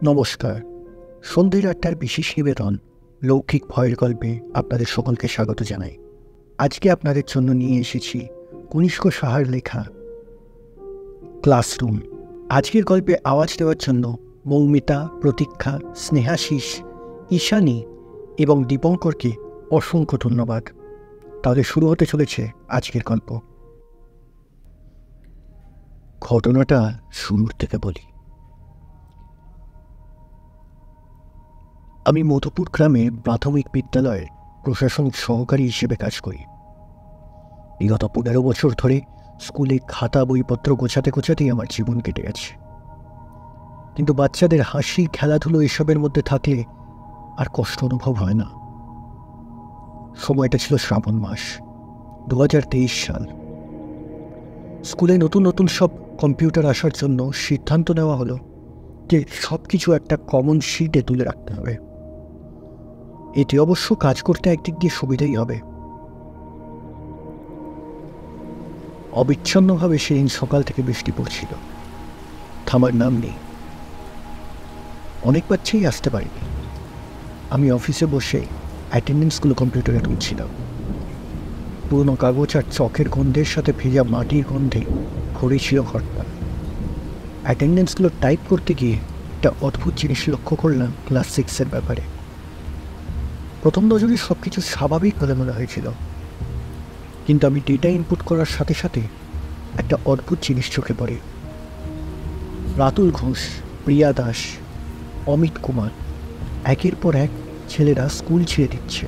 নমস্কার। সন্ধ্যের ৮টার বিশেষ নিবেদন লৌকিক ভয়ের গল্পে আপনাদের সকলকে স্বাগত জানাই। আজকে আপনাদের জন্য নিয়ে এসেছি কনিষ্ক সাহার লেখা ক্লাসরুম। আজকের গল্পে আওয়াজ দেওয়ার জন্য মৌমিতা, প্রতীক্ষা, স্নেহাশিস, ঈশানী এবং দীপঙ্করকে অসংখ্য ধন্যবাদ। তাহলে শুরু হতে চলেছে আজকের গল্প। ঘটনাটা শুরুর থেকে বলি। আমি মধুপুর গ্রামে প্রাথমিক বিদ্যালয়ের প্রশাসনিক সহকারী হিসেবে কাজ করি। বিগত ১৫ বছর ধরে স্কুলে খাতা বইপত্র গোছাতে গোছাতেই আমার জীবন কেটে গেছে। কিন্তু বাচ্চাদের হাসি, খেলাধুলো এসবের মধ্যে থাকলে আর কষ্ট অনুভব হয় না। সময়টা ছিল শ্রাবণ মাস, ২০২৩ সাল। স্কুলে নতুন নতুন সব কম্পিউটার আসার জন্য সিদ্ধান্ত নেওয়া হলো যে সব কিছু একটা কমন শিটে তুলে রাখতে হবে। এটি অবশ্য কাজ করতে একদিক দিয়ে সুবিধাই হবে। অবিচ্ছন্নভাবে সেদিন সকাল থেকে বৃষ্টি পড়ছিল, থামার নাম নেই। অনেক বাচ্চাই আসতে পারেনি। আমি অফিসে বসে অ্যাটেন্ডেন্সগুলো কম্পিউটারে তুলছিলাম। পুরনো কাগজ আর চকের গন্ধের সাথে ভেজা মাটির গন্ধে ভরে ছিল ঘরটা। অ্যাটেন্ডেন্সগুলো টাইপ করতে গিয়ে একটা অদ্ভুত জিনিস লক্ষ্য করলাম ক্লাস 6-এর ব্যাপারে। প্রথম নজরে সব কিছু স্বাভাবিক বলে মনে হয়েছিল, কিন্তু আমি ডেটা ইনপুট করার সাথে সাথে একটা অদ্ভুত জিনিস চোখে পড়ে। রাতুল ঘোষ, প্রিয়া দাস, অমিত কুমার, একের পর এক ছেলেরা স্কুল ছেড়ে দিচ্ছে।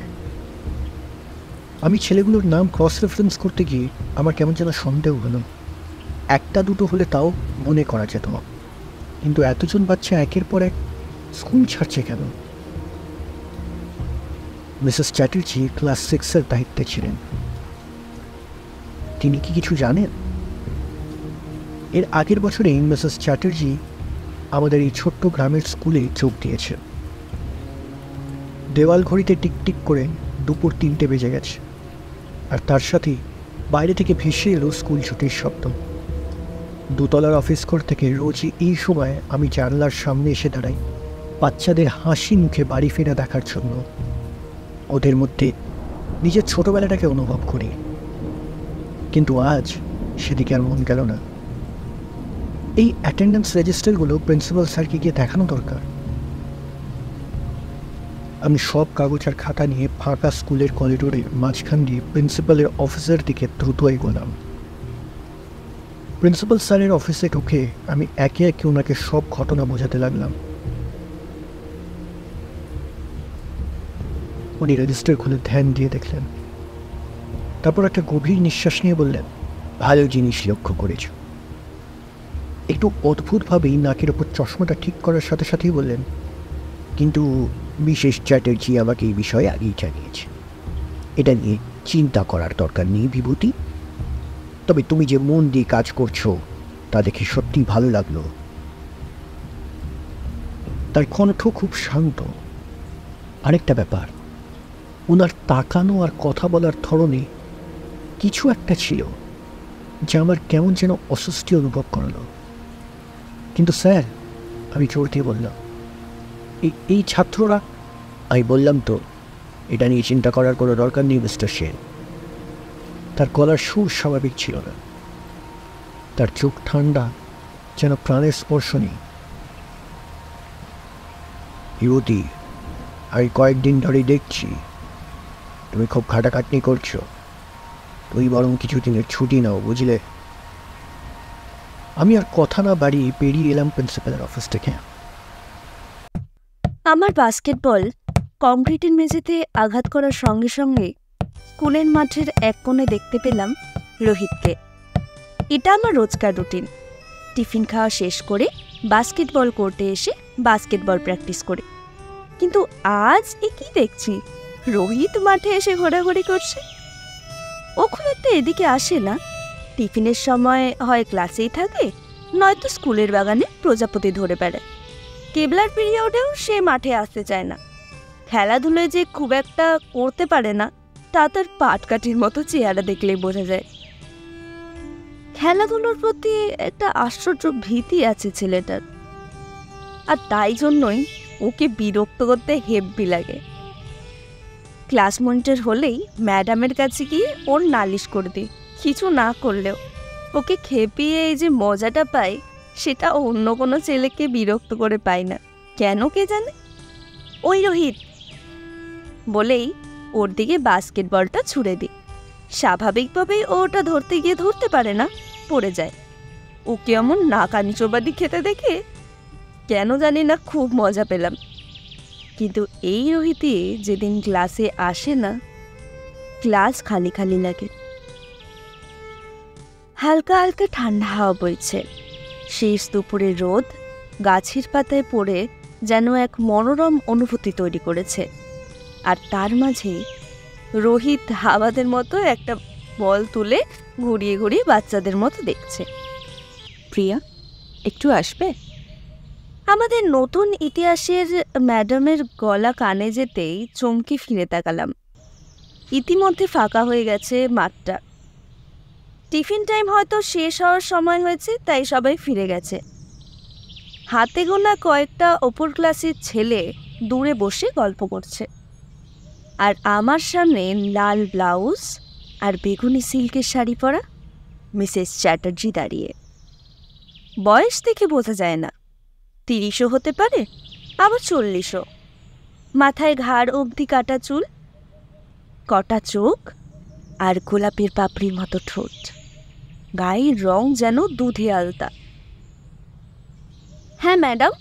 আমি ছেলেগুলোর নাম ক্রস রেফারেন্স করতে গিয়ে আমার কেমন যেন সন্দেহ হলো। একটা দুটো হলে তাও মনে করা যেত, কিন্তু এতজন বাচ্চা একের পর এক স্কুল ছাড়ছে কেন? মিসেস চ্যাটার্জি ক্লাস 6-এর দায়িত্বে ছিলেন। তিনি কি কিছু জানেন? এর আগের বছরেই মিসেস চ্যাটার্জি আমাদের এই ছোট্ট গ্রামের স্কুলে যোগ দিয়েছেন। দেওয়াল ঘড়িতে টিকটিক করে দুপুর ৩টে বেজে গেছে, আর তার সাথেই বাইরে থেকে ভেসে এলো স্কুল ছুটির শব্দ। দোতলার অফিস ঘর থেকে রোজই এই সময় আমি জানলার সামনে এসে দাঁড়াই বাচ্চাদের হাসি মুখে বাড়ি ফেরা দেখার জন্য। ওদের মধ্যে নিজের ছোটবেলাটাকে অনুভব করি, কিন্তু আজ সেদিকে আর মন গেল না। এই অ্যাটেন্ডেন্স রেজিস্টারগুলো প্রিন্সিপাল স্যারকে গিয়ে দেখানো দরকার। আমি সব কাগজ আর খাতা নিয়ে ফাঁকা স্কুলের করিডোরে মাঝখান দিয়ে প্রিন্সিপালের অফিসের দিকে দ্রুত এগোলাম। প্রিন্সিপাল স্যারের অফিসে ঢুকে আমি একে একে ওনাকে সব ঘটনা বোঝাতে লাগলাম। উনি রেজিস্টার খুলে ধ্যান দিয়ে দেখলেন, তারপর একটা গভীর নিঃশ্বাস নিয়ে বললেন, ভালো জিনিস লক্ষ্য করেছ। একটু অদ্ভুতভাবেই নাকের ওপর চশমাটা ঠিক করার সাথে সাথেই বললেন, কিন্তু মিসেস চ্যাটার্জি আমাকে এই বিষয়ে আগেই জানিয়েছে। এটা নিয়ে চিন্তা করার দরকার নেই বিভূতি। তবে তুমি যে মন দিয়ে কাজ করছো তা দেখে সত্যি ভালো লাগলো। তার কণ্ঠ খুব শান্ত। আরেকটা ব্যাপার, ওনার তাকানো আর কথা বলার ধরনে কিছু একটা ছিল যা আমার কেমন যেন অস্বস্তি অনুভব করালো। কিন্তু স্যার, আমি জোর দিয়ে বললাম, এই ছাত্ররা। আমি বললাম তো, এটা নিয়ে চিন্তা করার কোনো দরকার নেই মিস্টার সেন। তার গলার সুর স্বাভাবিক ছিল না, তার চোখ ঠান্ডা, যেন প্রাণের স্পর্শ নেই। বিভূতি, আমি কয়েকদিন ধরেই দেখছি তুমি খুব খাটাখাটনি করছো। তুই বরং কিছু দিনের ছুটি নাও, বুঝলে? আমি আর কথা না বাড়িয়ে বেরিয়ে এলাম প্রিন্সিপালের অফিস থেকে। আমার বাস্কেটবল কংক্রিটের মেঝেতে আঘাত করার সঙ্গে সঙ্গে স্কুলের মাঠের এক কোণে দেখতে পেলাম রোহিতকে। এটা আমার রোজকার রুটিন। টিফিন খাওয়া শেষ করে বাস্কেটবল কোর্টে এসে বাস্কেটবল প্র্যাকটিস করে। কিন্তু আজ এ কি দেখছি, রোহিত মাঠে এসে ঘোরাঘুরি করছে। ও খুব একটা এদিকে আসে না। টিফিনের সময় হয় ক্লাসেই থাকে, নয়তো স্কুলের বাগানে প্রজাপতি ধরে বেড়ায়। কেবলার পিরিয়ডেও সে মাঠে আসতে চায় না। খেলাধুলোয় যে খুব একটা করতে পারে না তা তার পাটকাঠির মতো চেহারা দেখলেই বোঝা যায়। খেলাধুলোর প্রতি একটা আশ্চর্য ভীতি আছে ছেলেটার। আর তাই জন্যই ওকে বিরক্ত করতে হেব্বি লাগে। ক্লাস মনিটর হলেই ম্যাডামের কাছে গিয়ে ওর নালিশ করে দিই। কিছু না করলেও ওকে খেপিয়ে এই যে মজাটা পাই, সেটা অন্য কোনো ছেলেকে বিরক্ত করে পাই না। কেন কে জানে? ওই রোহিত বলেই ওর দিকে বাস্কেটবলটা ছুঁড়ে দিই। স্বাভাবিকভাবেই ও ওটা ধরতে গিয়ে ধরতে পারে না, পড়ে যায়। ওকে এমন নাকানি চোবাদি খেতে দেখে কেন জানি না খুব মজা পেলাম। কিন্তু এই রোহিতে যেদিন ক্লাসে আসে না, ক্লাস খালি খালি লাগে। হালকা হালকা ঠান্ডা হাওয়া বইছে। শেষ দুপুরের রোদ গাছের পাতায় পড়ে যেন এক মনোরম অনুভূতি তৈরি করেছে। আর তার মাঝে রোহিত হাওয়াদের মতো একটা বল তুলে ঘুরিয়ে ঘুরিয়ে বাচ্চাদের মতো দেখছে। প্রিয়া, একটু আসবে? আমাদের নতুন ইতিহাসের ম্যাডামের গলা কানে যেতেই চমকে ফিরে তাকালাম। ইতিমধ্যে ফাঁকা হয়ে গেছে মাঠটা। টিফিন টাইম হয়তো শেষ হওয়ার সময় হয়েছে, তাই সবাই ফিরে গেছে। হাতে গোনা কয়েকটা ওপর ক্লাসের ছেলে দূরে বসে গল্প করছে, আর আমার সামনে লাল ব্লাউজ আর বেগুনি সিল্কের শাড়ি পরা মিসেস চ্যাটার্জি দাঁড়িয়ে। বয়স দেখে বোঝা যায় না, 30ও হতে পারে, আবার 40ও। মাথায় ঘাড় অবধি কাটা চুল, কটা চোখ আর গোলাপের পাপড়ির মতো ঠোঁট। গায়ের রং যেন দুধে আলতা। হ্যাঁ ম্যাডাম,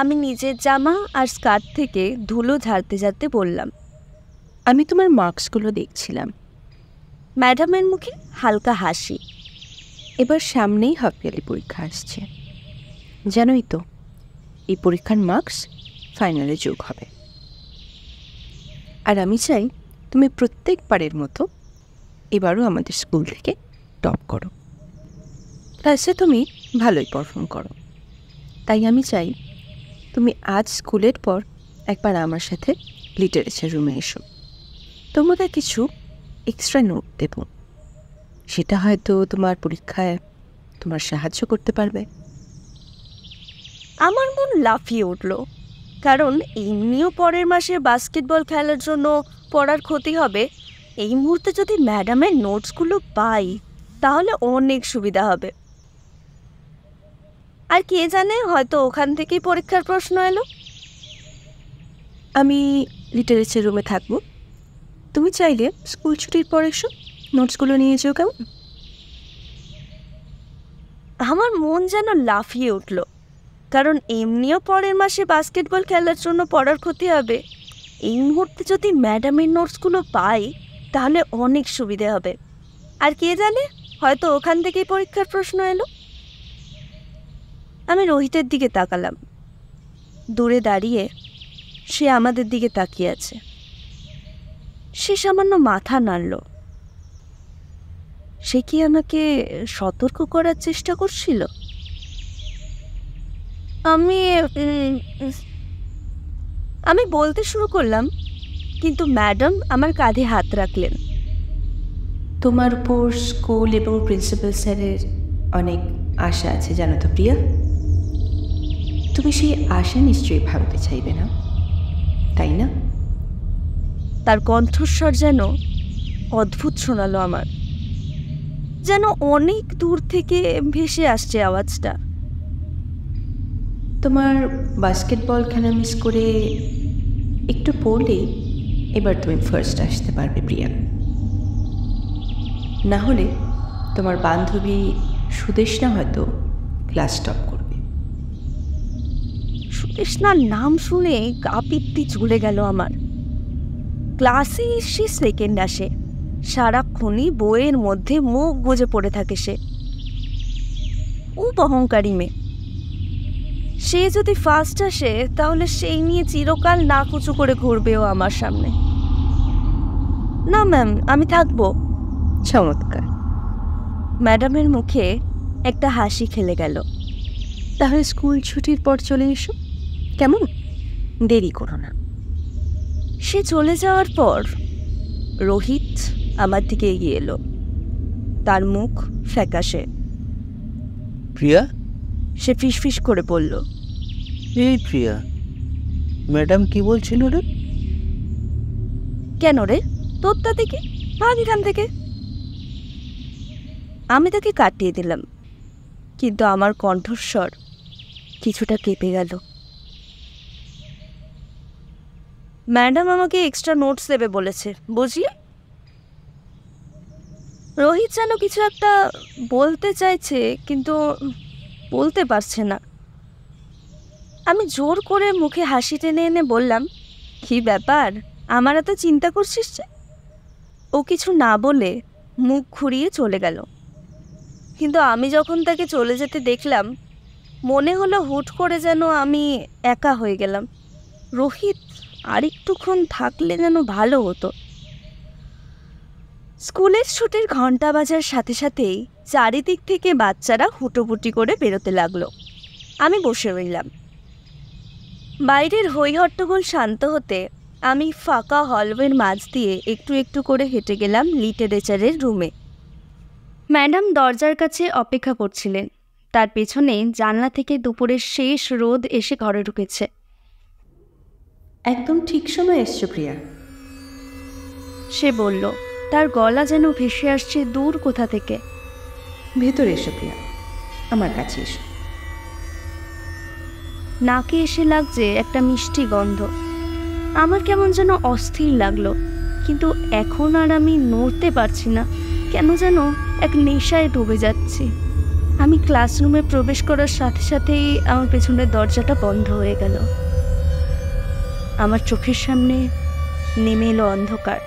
আমি নিজের জামা আর স্কার্ট থেকে ধুলো ঝাড়তে ঝাড়তে বললাম। আমি তোমার মার্কসগুলো দেখছিলাম। ম্যাডামের মুখে হালকা হাসি। এবার সামনেই হাফ ইয়ারলি পরীক্ষা আসছে, জানোই তো। এই পরীক্ষার মার্কস ফাইনালে যোগ হবে। আর আমি চাই তুমি প্রত্যেকবারের মতো এবারও আমাদের স্কুল থেকে টপ করো। ক্লাসে তুমি ভালোই পারফর্ম করো। তাই আমি চাই তুমি আজ স্কুলের পর একবার আমার সাথে লিটারেচার রুমে এসো। তোমাকে কিছু এক্সট্রা নোট দেব, সেটা হয়তো তোমার পরীক্ষায় তোমার সাহায্য করতে পারবে। আমার মন লাফিয়ে উঠল, কারণ এমনিও পরের মাসে বাস্কেটবল খেলার জন্য পড়ার ক্ষতি হবে। এই মুহূর্তে যদি ম্যাডামের নোটসগুলো পাই তাহলে অনেক সুবিধা হবে। আর কে জানে, হয়তো ওখান থেকেই পরীক্ষার প্রশ্ন এলো। আমি লিটারেচার রুমে থাকবো, তুমি চাইলে স্কুল ছুটির পর এসো, নোটসগুলো নিয়ে যেও। কেমন? আমার মন যেন লাফিয়ে উঠল, কারণ এমনিও পরের মাসে বাস্কেটবল খেলার জন্য পড়ার ক্ষতি হবে। এই মুহূর্তে যদি ম্যাডামের নোটসগুলো পাই তাহলে অনেক সুবিধে হবে। আর কে জানে, হয়তো ওখান থেকেই পরীক্ষার প্রশ্ন এলো। আমি রোহিতের দিকে তাকালাম। দূরে দাঁড়িয়ে সে আমাদের দিকে তাকিয়ে আছে। সে সামান্য মাথা নাড়ল। সে কি আমাকে সতর্ক করার চেষ্টা করছিল? আমি বলতে শুরু করলাম, কিন্তু ম্যাডাম আমার কাঁধে হাত রাখলেন। তোমার উপর স্কুল এবং প্রিন্সিপাল স্যারের অনেক আশা আছে, জানো তো প্রিয়া। তুমি সেই আশা নিশ্চয়ই ভাঙতে চাইবে না, তাই না? তার কণ্ঠস্বর যেন অদ্ভুত শোনালো আমার, যেন অনেক দূর থেকে ভেসে আসছে আওয়াজটা। তোমার বাস্কেটবল খেলা মিস করে একটু পড়লেই এবার তুমি ফার্স্ট আসতে পারবে প্রিয়া। না হলে তোমার বান্ধবী সুদেশনা হয়তো ক্লাস টপ করবে। সুদেশনার নাম শুনে গা পিত্তি চলে গেল আমার। ক্লাসে সে সেকেন্ড আসে, সারাক্ষণই বইয়ের মধ্যে মুখ গুজে পড়ে থাকে সে। ও অহংকারী মেয়ে। সে যদি ফার্স্ট আসে তাহলে সেই নিয়ে চিরকাল নাকুচু করে ঘুরবেও আমার সামনে। না ম্যাম, আমি থাকবো। চমৎকার। ম্যাডামের মুখে একটা হাসি খেলে গেল। তাহলে স্কুল ছুটির পর চলে এসো, কেমন? দেরি করো না। সে চলে যাওয়ার পর রোহিত আমার দিকে এগিয়ে এলো। তার মুখ ফ্যাকাশে। প্রিয়া, সে ফিসফিস করে বলল, এই প্রিয়া, ম্যাডাম কি বলছিল রে? কেন রে, তোর তাতে কি? ভাগ এখান থেকে। আমি তাকে কাটিয়ে দিলাম, কিন্তু আমার কণ্ঠস্বর কিছুটা কেঁপে গেল। ম্যাডাম আমাকে এক্সট্রা নোটস দেবে বলেছে, বুঝলি? রোহিত যেন কিছু একটা বলতে চাইছে, কিন্তু বলতে পারছে না। আমি জোর করে মুখে হাসি টেনে এনে বললাম, কি ব্যাপার, আমার এত চিন্তা করছিস যে? ও কিছু না বলে মুখ ঘুরিয়ে চলে গেল। কিন্তু আমি যখন তাকে চলে যেতে দেখলাম, মনে হলো হুট করে যেন আমি একা হয়ে গেলাম। রোহিত আরেকটুক্ষণ থাকলে যেন ভালো হতো। স্কুলের ছুটির ঘন্টা বাজার সাথে সাথেই চারিদিক থেকে বাচ্চারা হুটোপুটি করে বেরোতে লাগলো। আমি বসে রইলাম। বাইরের হই হট্টগোল শান্ত হতে আমি ফাঁকা হলওয়ের মাঝ দিয়ে একটু একটু করে হেঁটে গেলাম লিটারেচারের রুমে। ম্যাডাম দরজার কাছে অপেক্ষা করছিলেন। তার পেছনে জানলা থেকে দুপুরের শেষ রোদ এসে ঘরে ঢুকেছে। একদম ঠিক সময় এসছো প্রিয়া। সে বলল, তার গলা যেন ভেসে আসছে দূর কোথা থেকে। ভেতরে এসো প্রিয়া, আমার কাছে এসো। নাকে এসে লাগছে একটা মিষ্টি গন্ধ। আমার কেমন যেন অস্থির লাগলো, কিন্তু এখন আর আমি নড়তে পারছি না। কেন যেন এক নেশায় ডুবে যাচ্ছি। আমি ক্লাসরুমে প্রবেশ করার সাথে সাথেই আমার পেছনের দরজাটা বন্ধ হয়ে গেল। আমার চোখের সামনে নেমে এলো অন্ধকার।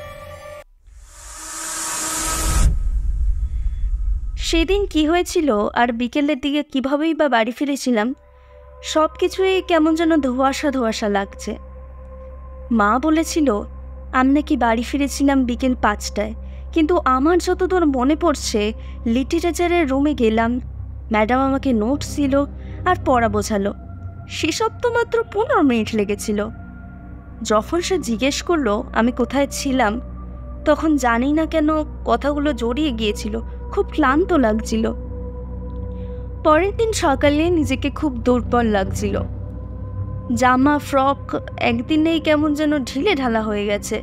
সেদিন কি হয়েছিল আর বিকেলের দিকে কীভাবেই বা বাড়ি ফিরেছিলাম, সব কিছুই কেমন যেন ধোঁয়াশা ধোঁয়াশা লাগছে। মা বলেছিল আমি নাকি বাড়ি ফিরেছিলাম বিকেল 5টায়, কিন্তু আমার যতদূর মনে পড়ছে লিটারেচারের রুমে গেলাম, ম্যাডাম আমাকে নোটস দিল আর পড়া বোঝালো। সেসব তো মাত্র 15 মিনিট লেগেছিল। যখন সে জিজ্ঞেস করলো আমি কোথায় ছিলাম, তখন জানি না কেন কথাগুলো জড়িয়ে গিয়েছিল, খুব ক্লান্ত লাগছিল। পরের দিন সকালে নিজেকে খুব দুর্বল লাগছিল। জামা ফ্রক একদিনেই কেমন যেন ঢিলে ঢালা হয়ে গেছে।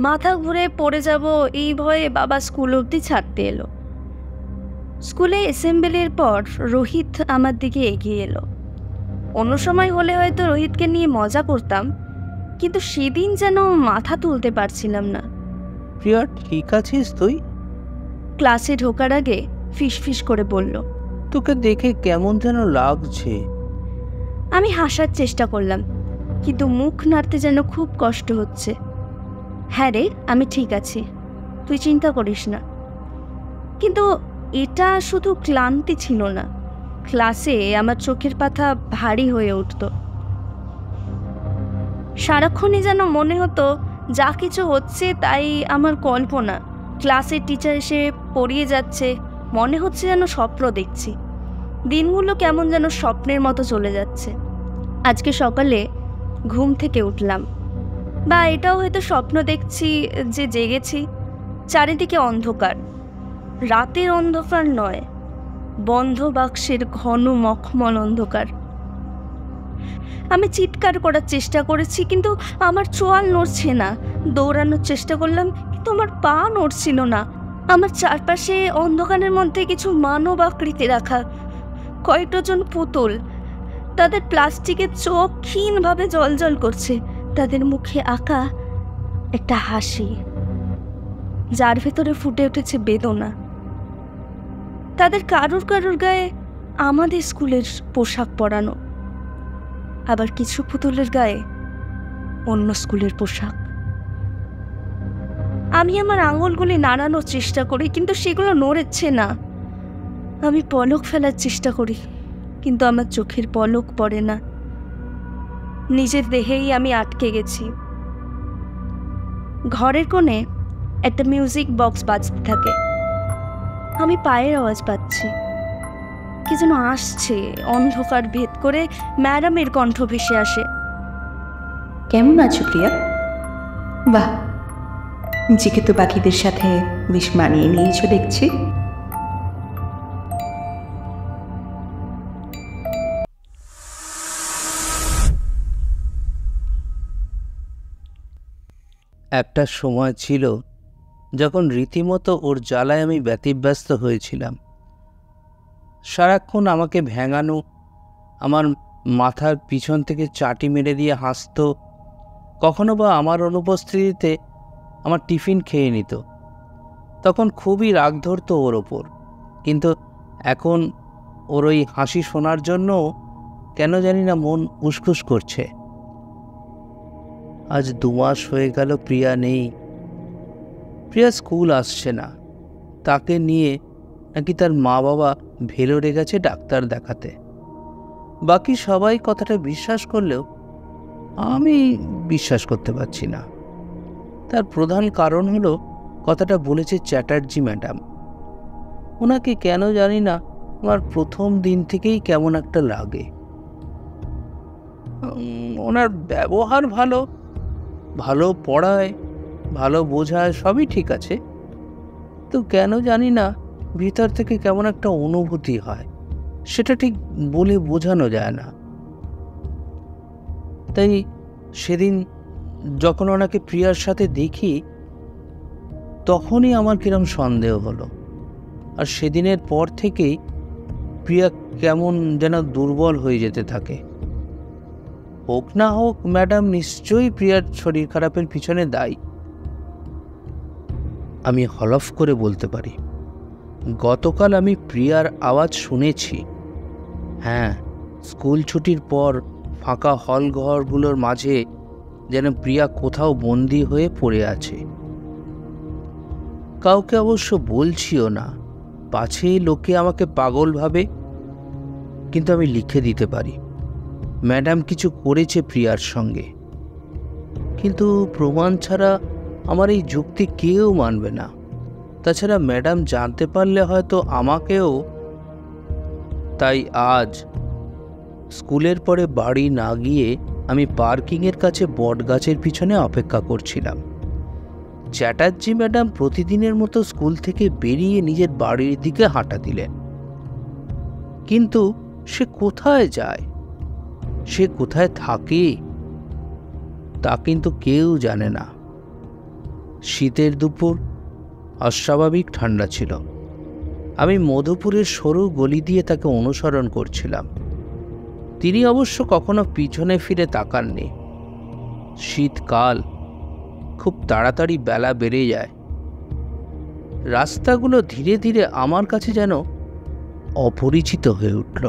মাথা ঘুরে পড়ে যাব এই ভয়ে বাবা স্কুল অবধি ছাড়তে এলো। স্কুলে অ্যাসেম্বলির পর রোহিত আমার দিকে এগিয়ে এলো। অন্য সময় হলে হয়তো রোহিতকে নিয়ে মজা করতাম, কিন্তু সেদিন যেন মাথা তুলতে পারছিলাম না। প্রিয়া, ঠিক আছিস তুই? ক্লাসে ঢোকার আগে ফিসফিস করে বলল। তোকে দেখে কেমন যেন লাগছে। আমি হাসার চেষ্টা করলাম, কিন্তু মুখ নাড়তে যেন খুব কষ্ট হচ্ছে। হ্যাঁ রে, আমি ঠিক আছি, তুই চিন্তা করিস না। কিন্তু এটা শুধু ক্লান্তি ছিল না, ক্লাসে আমার চোখের পাতা ভারী হয়ে উঠত। সারাক্ষণই যেন মনে হতো যা কিছু হচ্ছে তাই আমার কল্পনা। ক্লাসের টিচার এসে পড়িয়ে যাচ্ছে, মনে হচ্ছে যেন স্বপ্ন দেখছি। দিনগুলো কেমন যেন স্বপ্নের মতো চলে যাচ্ছে। আজকে সকালে ঘুম থেকে উঠলাম, বা এটাও হয়তো স্বপ্ন দেখছি যে জেগেছি। চারিদিকে অন্ধকার, রাতের অন্ধকার নয়, বন্ধ বাক্সের ঘন মখমল অন্ধকার। আমি চিৎকার করার চেষ্টা করেছি, কিন্তু আমার চোয়াল নড়ছে না। দৌড়ানোর চেষ্টা করলাম, কিন্তু আমার পা নড়ছিল না। আমার চারপাশে অন্ধকারের মধ্যে কিছু মানব আকৃতি রাখা, কয়েক ডজন পুতুল। তাদের প্লাস্টিকের চোখ ক্ষীণভাবে জ্বলজ্বল করছে। তাদের মুখে আঁকা একটা হাসি, যার ভেতরে ফুটে উঠেছে বেদনা। তাদের কারুর কারুর গায়ে আমাদের স্কুলের পোশাক পরানো, আবার কিছু পুতুলের গায়ে অন্য স্কুলের পোশাক। আমি আমার আঙুলগুলি নাড়ানোর চেষ্টা করি, কিন্তু সেগুলো নড়ছে না। আমি পলক ফেলার চেষ্টা করি, কিন্তু আমার চোখের পলক পড়ে না। নিজের দেহেই আমি আটকে গেছি। ঘরের কোণে একটা মিউজিক বক্স বাজতে থাকে। আমি পায়ের আওয়াজ পাচ্ছি, কি যেন আসছে। অন্ধকার ভেদ করে ম্যাডামের কণ্ঠ ভেসে আসে। কেমন আছো প্রিয়া? বাহ, নিজেকে তো বাকিদের সাথে বেশ মানিয়ে নিয়েছো দেখছি। একটা সময় ছিল যখন রীতিমতো ওর জ্বালায় আমি ব্যতিব্যস্ত হয়েছিলাম। সারাক্ষণ আমাকে ভেঙানো, আমার মাথার পিছন থেকে চাটি মেরে দিয়ে হাসত, কখনো বা আমার অনুপস্থিতিতে আমার টিফিন খেয়ে নিত। তখন খুবই রাগ ধরত ওর ওপর, কিন্তু এখন ওর ওই হাসি শোনার জন্য কেন জানি না মন উসখুস করছে। আজ 2 মাস হয়ে গেল প্রিয়া নেই। প্রিয়া স্কুল আসছে না। তাকে নিয়ে নাকি তার মা বাবা ভেলোরে গেছে ডাক্তার দেখাতে। বাকি সবাই কথাটা বিশ্বাস করলেও আমি বিশ্বাস করতে পারছি না। তার প্রধান কারণ হলো কথাটা বলেছে চ্যাটার্জি ম্যাডাম। ওনাকে কেন জানি না আমার প্রথম দিন থেকেই কেমন একটা লাগে। ওনার ব্যবহার ভালো, ভালো পড়ায়, ভালো বোঝায়, সবই ঠিক আছে, তো কেন জানি না ভিতর থেকে কেমন একটা অনুভূতি হয়, সেটা ঠিক বলে বোঝানো যায় না। তাই সেদিন যখন ওনাকে প্রিয়ার সাথে দেখি তখনই আমার কিরম সন্দেহ হলো। আর সেদিনের পর থেকেই প্রিয়া কেমন যেন দুর্বল হয়ে যেতে থাকে। হোক না হোক ম্যাডাম নিশ্চয়ই প্রিয়ার শরীর খারাপের পিছনে দায়ী। আমি হলফ করে বলতে পারি, গতকাল আমি প্রিয়ার আওয়াজ শুনেছি। হ্যাঁ, স্কুল ছুটির পর ফাঁকা হল ঘরগুলোর মাঝে যেন প্রিয়া কোথাও বন্দি হয়ে পড়ে আছে। কাউকে অবশ্য বলছিও না, পাছে লোকে আমাকে পাগল ভাবে। কিন্তু আমি লিখে দিতে পারি ম্যাডাম কিছু করেছে প্রিয়ার সঙ্গে। কিন্তু প্রমাণ ছাড়া আমার এই যুক্তি কেউ মানবে না। তাছাড়া ম্যাডাম জানতে পারলে হয়তো আমাকেও। তাই আজ স্কুলের পরে বাড়ি না গিয়ে আমি পার্কিংয়ের কাছে বটগাছের পিছনে অপেক্ষা করছিলাম। চ্যাটার্জি ম্যাডাম প্রতিদিনের মতো স্কুল থেকে বেরিয়ে নিজের বাড়ির দিকে হাঁটা দিলেন। কিন্তু সে কোথায় যায়, সে কোথায় থাকে, তা কিন্তু কেউ জানে না। শীতের দুপুর, অস্বাভাবিক ঠান্ডা ছিল। আমি মধুপুরের সরু গলি দিয়ে তাকে অনুসরণ করছিলাম। তিনি অবশ্য কখনো পিছনে ফিরে তাকাননি। শীতকাল, খুব তাড়াতাড়ি বেলা বেড়ে যায়। রাস্তাগুলো ধীরে ধীরে আমার কাছে যেন অপরিচিত হয়ে উঠল।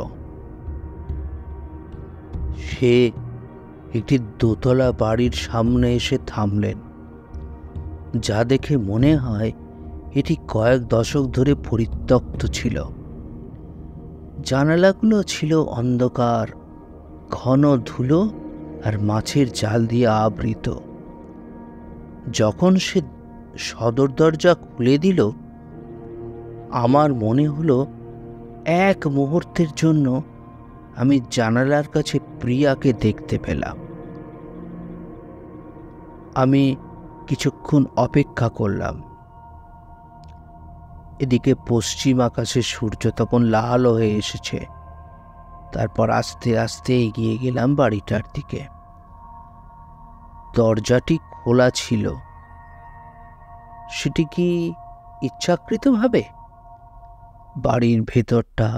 সে একটি দোতলা বাড়ির সামনে এসে থামলেন, যা দেখে মনে হয় এটি কয়েক দশক ধরে পরিত্যক্ত ছিল। জানালাগুলো ছিল অন্ধকার, ঘন ধুলো আর মাছের জাল দিয়ে আবৃত। যখন সে সদর দরজা খুলে দিল, আমার মনে হলো এক মুহূর্তের জন্য আমি জানালার কাছে প্রিয়াকে দেখতে পেলাম। আমি কিছুক্ষণ অপেক্ষা করলাম। এদিকে পশ্চিম আকাশে সূর্য তখন লাল হয়ে এসেছে। তারপর আস্তে আস্তে এগিয়ে গেলাম বাড়িটার দিকে। দরজাটি খোলা ছিল। সেটি কি ইচ্ছাকৃতভাবে? বাড়ির ভেতরটা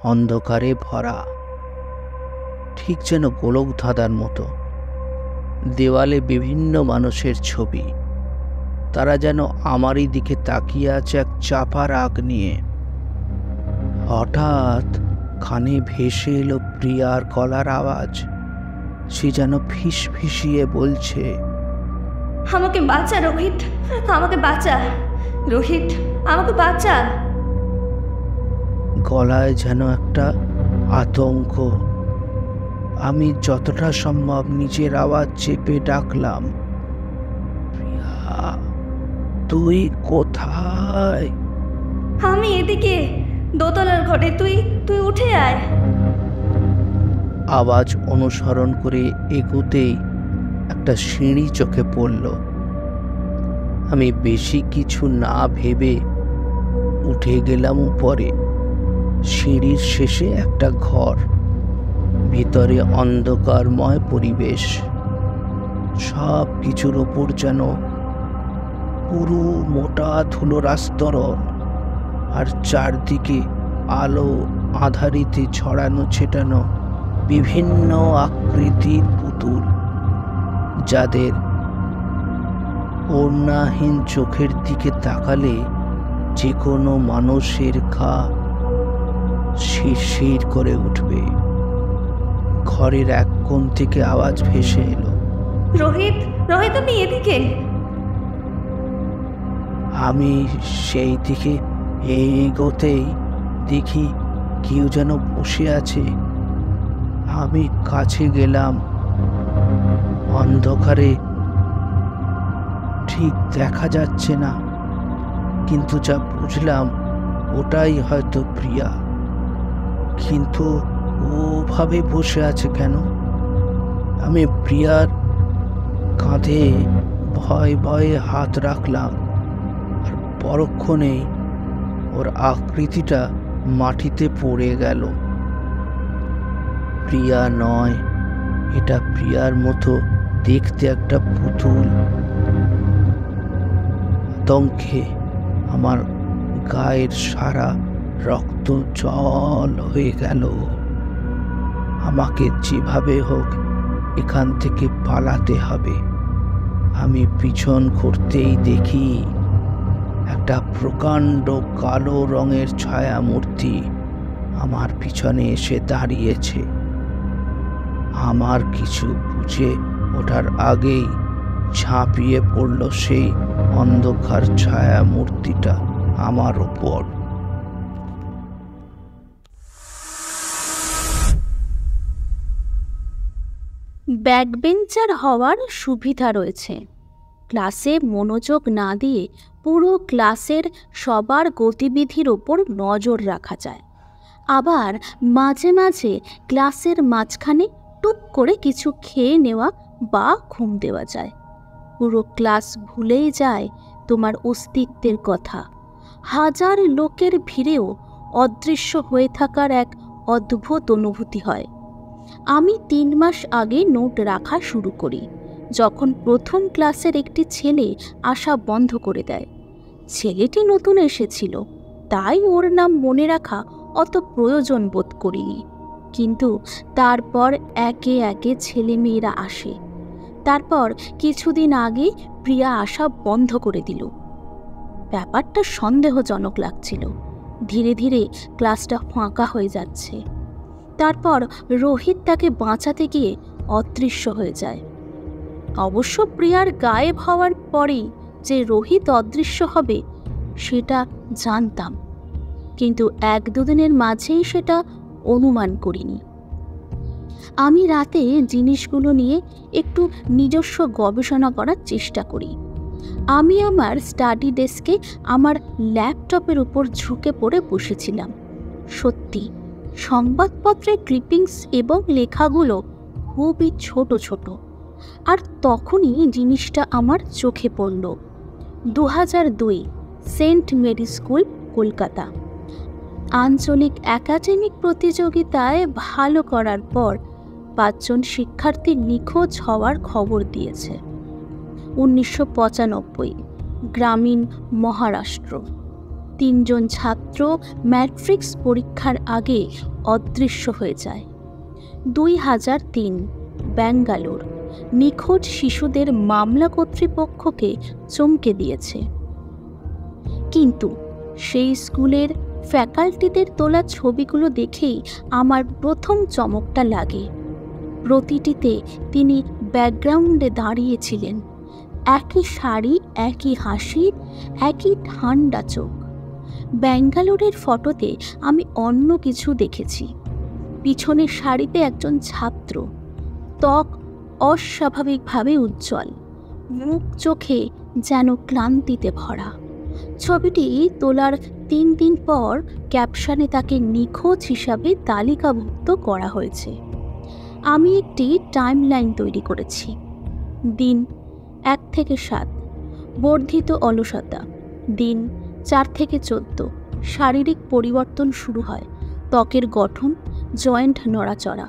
অন্ধকারে ভরা, ঠিক যেন গোলক ধাঁধার মতো। দেওয়ালে বিভিন্ন মানুষের ছবি, তারা যেন আমারই দিকে তাকিয়ে আছে এক চাপা রাগ নিয়ে। হঠাৎ কানে ভেসে এলো প্রিয়ার গলার আওয়াজ। সে যেন ফিস ফিসিয়ে বলছে, আমাকে বাঁচা রোহিত, আমাকে বাঁচা রোহিত, আমাকে বাঁচা। গলায় যেন একটা আতঙ্ক। আমি যতটা সম্ভব নিজের আওয়াজ চেপে ডাকলাম, প্রিয়া, তুই কোথায়? আমি এদিকে দোতলার ঘরে, তুই তুই উঠে আয়। আওয়াজ অনুসরণ করে এগোতেই একটা সিঁড়ি চোখে পড়ল। আমি বেশি কিছু না ভেবে উঠে গেলাম উপরে। সিঁড়ির শেষে একটা ঘর, ভিতরে অন্ধকারময় পরিবেশ। সব কিছুর ওপর যেন পুরো মোটা ধুলোর আস্তরণ, আর চারদিকে আলো আধারিতে ছড়ানো ছেটানো বিভিন্ন আকৃতির পুতুল, যাদের ওড়নাহীন চোখের দিকে তাকালে যে কোনো মানুষের গা শিরশির করে উঠবে। ঘরের এক কোণ থেকে আওয়াজ ভেসে এলো, রোহিত, রোহিত তুমি এদিকে। আমি সেই দিকে এগোতেই দেখি কেউ যেন বসে আছে। আমি কাছে গেলাম। অন্ধকারে ঠিক দেখা যাচ্ছে না, কিন্তু যা বুঝলাম ওটাই হয়তো প্রিয়া। কিন্তু ওভাবে বসে আছে কেন? আমি প্রিয়ার কাঁধে ভয়ে ভয়ে হাত রাখলাম, আর পরক্ষণেই ওর আকৃতিটা মাটিতে পড়ে গেল। প্রিয়া নয়, এটা প্রিয়ার মতো দেখতে একটা পুতুল। আতঙ্কে আমার গায়ের সারা রক্ত জল হয়ে গেল। আমাকে যেভাবে হোক এখান থেকে পালাতে হবে। আমি পিছন ঘুরতেই দেখি একটা প্রকাণ্ড কালো রঙের ছায়া মূর্তি আমার পিছনে এসে দাঁড়িয়েছে। আমার কিছু বুঝে ওঠার আগেই ঝাঁপিয়ে পড়ল সেই অন্ধকার ছায়া মূর্তিটা আমার ওপর। ব্যাকবেঞ্চার হওয়ার সুবিধা রয়েছে। ক্লাসে মনোযোগ না দিয়ে পুরো ক্লাসের সবার গতিবিধির ওপর নজর রাখা যায়। আবার মাঝে মাঝে ক্লাসের মাঝখানে টুক করে কিছু খেয়ে নেওয়া বা ঘুম দেওয়া যায়। পুরো ক্লাস ভুলেই যায় তোমার অস্তিত্বের কথা। হাজার লোকের ভিড়েও অদৃশ্য হয়ে থাকার এক অদ্ভুত অনুভূতি হয়। আমি 3 মাস আগে নোট রাখা শুরু করি, যখন প্রথম ক্লাসের একটি ছেলে আসা বন্ধ করে দেয়। ছেলেটি নতুন এসেছিল, তাই ওর নাম মনে রাখা অত প্রয়োজন বোধ করিনি। কিন্তু তারপর একে একে ছেলেমেয়েরা আসে। তারপর কিছুদিন আগে প্রিয়া আসা বন্ধ করে দিল। ব্যাপারটা সন্দেহজনক লাগছিল। ধীরে ধীরে ক্লাসটা ফাঁকা হয়ে যাচ্ছে। তারপর রোহিত তাকে বাঁচাতে গিয়ে অদৃশ্য হয়ে যায়। অবশ্য প্রিয়ার গায়েব হওয়ার পরেই যে রোহিত অদৃশ্য হবে সেটা জানতাম, কিন্তু 1-2 দিনের মাঝেই সেটা অনুমান করিনি। আমি রাতে জিনিসগুলো নিয়ে একটু নিজস্ব গবেষণা করার চেষ্টা করি। আমি আমার স্টাডি ডেস্কে আমার ল্যাপটপের উপর ঝুঁকে পড়ে বসেছিলাম। সত্যি, সংবাদপত্রের ক্লিপিংস এবং লেখাগুলো খুবই ছোট ছোট। আর তখনই জিনিসটা আমার চোখে পড়ল। 2002 সেন্ট মেরি স্কুল, কলকাতা। আঞ্চলিক একাডেমিক প্রতিযোগিতায় ভালো করার পর 5 জন শিক্ষার্থী নিখোঁজ হওয়ার খবর দিয়েছে। 1995 গ্রামীণ মহারাষ্ট্র। 3 জন ছাত্র ম্যাট্রিক্স পরীক্ষার আগে অদৃশ্য হয়ে যায়। 2003 ব্যাঙ্গালোর। নিখোঁজ শিশুদের মামলা কর্তৃপক্ষকে চমকে দিয়েছে। কিন্তু সেই স্কুলের ফ্যাকাল্টিদের তোলা ছবিগুলো দেখেই আমার প্রথম চমকটা লাগে। প্রতিটিতে তিনি ব্যাকগ্রাউন্ডে দাঁড়িয়েছিলেন। একই শাড়ি, একই হাসি, একই ঠান্ডা চোখ। ব্যাঙ্গালোরের ফটোতে আমি অন্য কিছু দেখেছি। পিছনের সারিতে একজন ছাত্র, ত্বক অস্বাভাবিকভাবে উজ্জ্বল, মুখ চোখে যেন ক্লান্তিতে ভরা। ছবিটি তোলার 3 দিন পর ক্যাপশনে তাকে নিখোঁজ হিসাবে তালিকাভুক্ত করা হয়েছে। আমি একটি টাইমলাইন তৈরি করেছি। দিন 1 থেকে 7 বর্ধিত অলসতা। দিন 4 থেকে 14 শারীরিক পরিবর্তন শুরু হয়, ত্বকের গঠন, জয়েন্ট নড়াচড়া।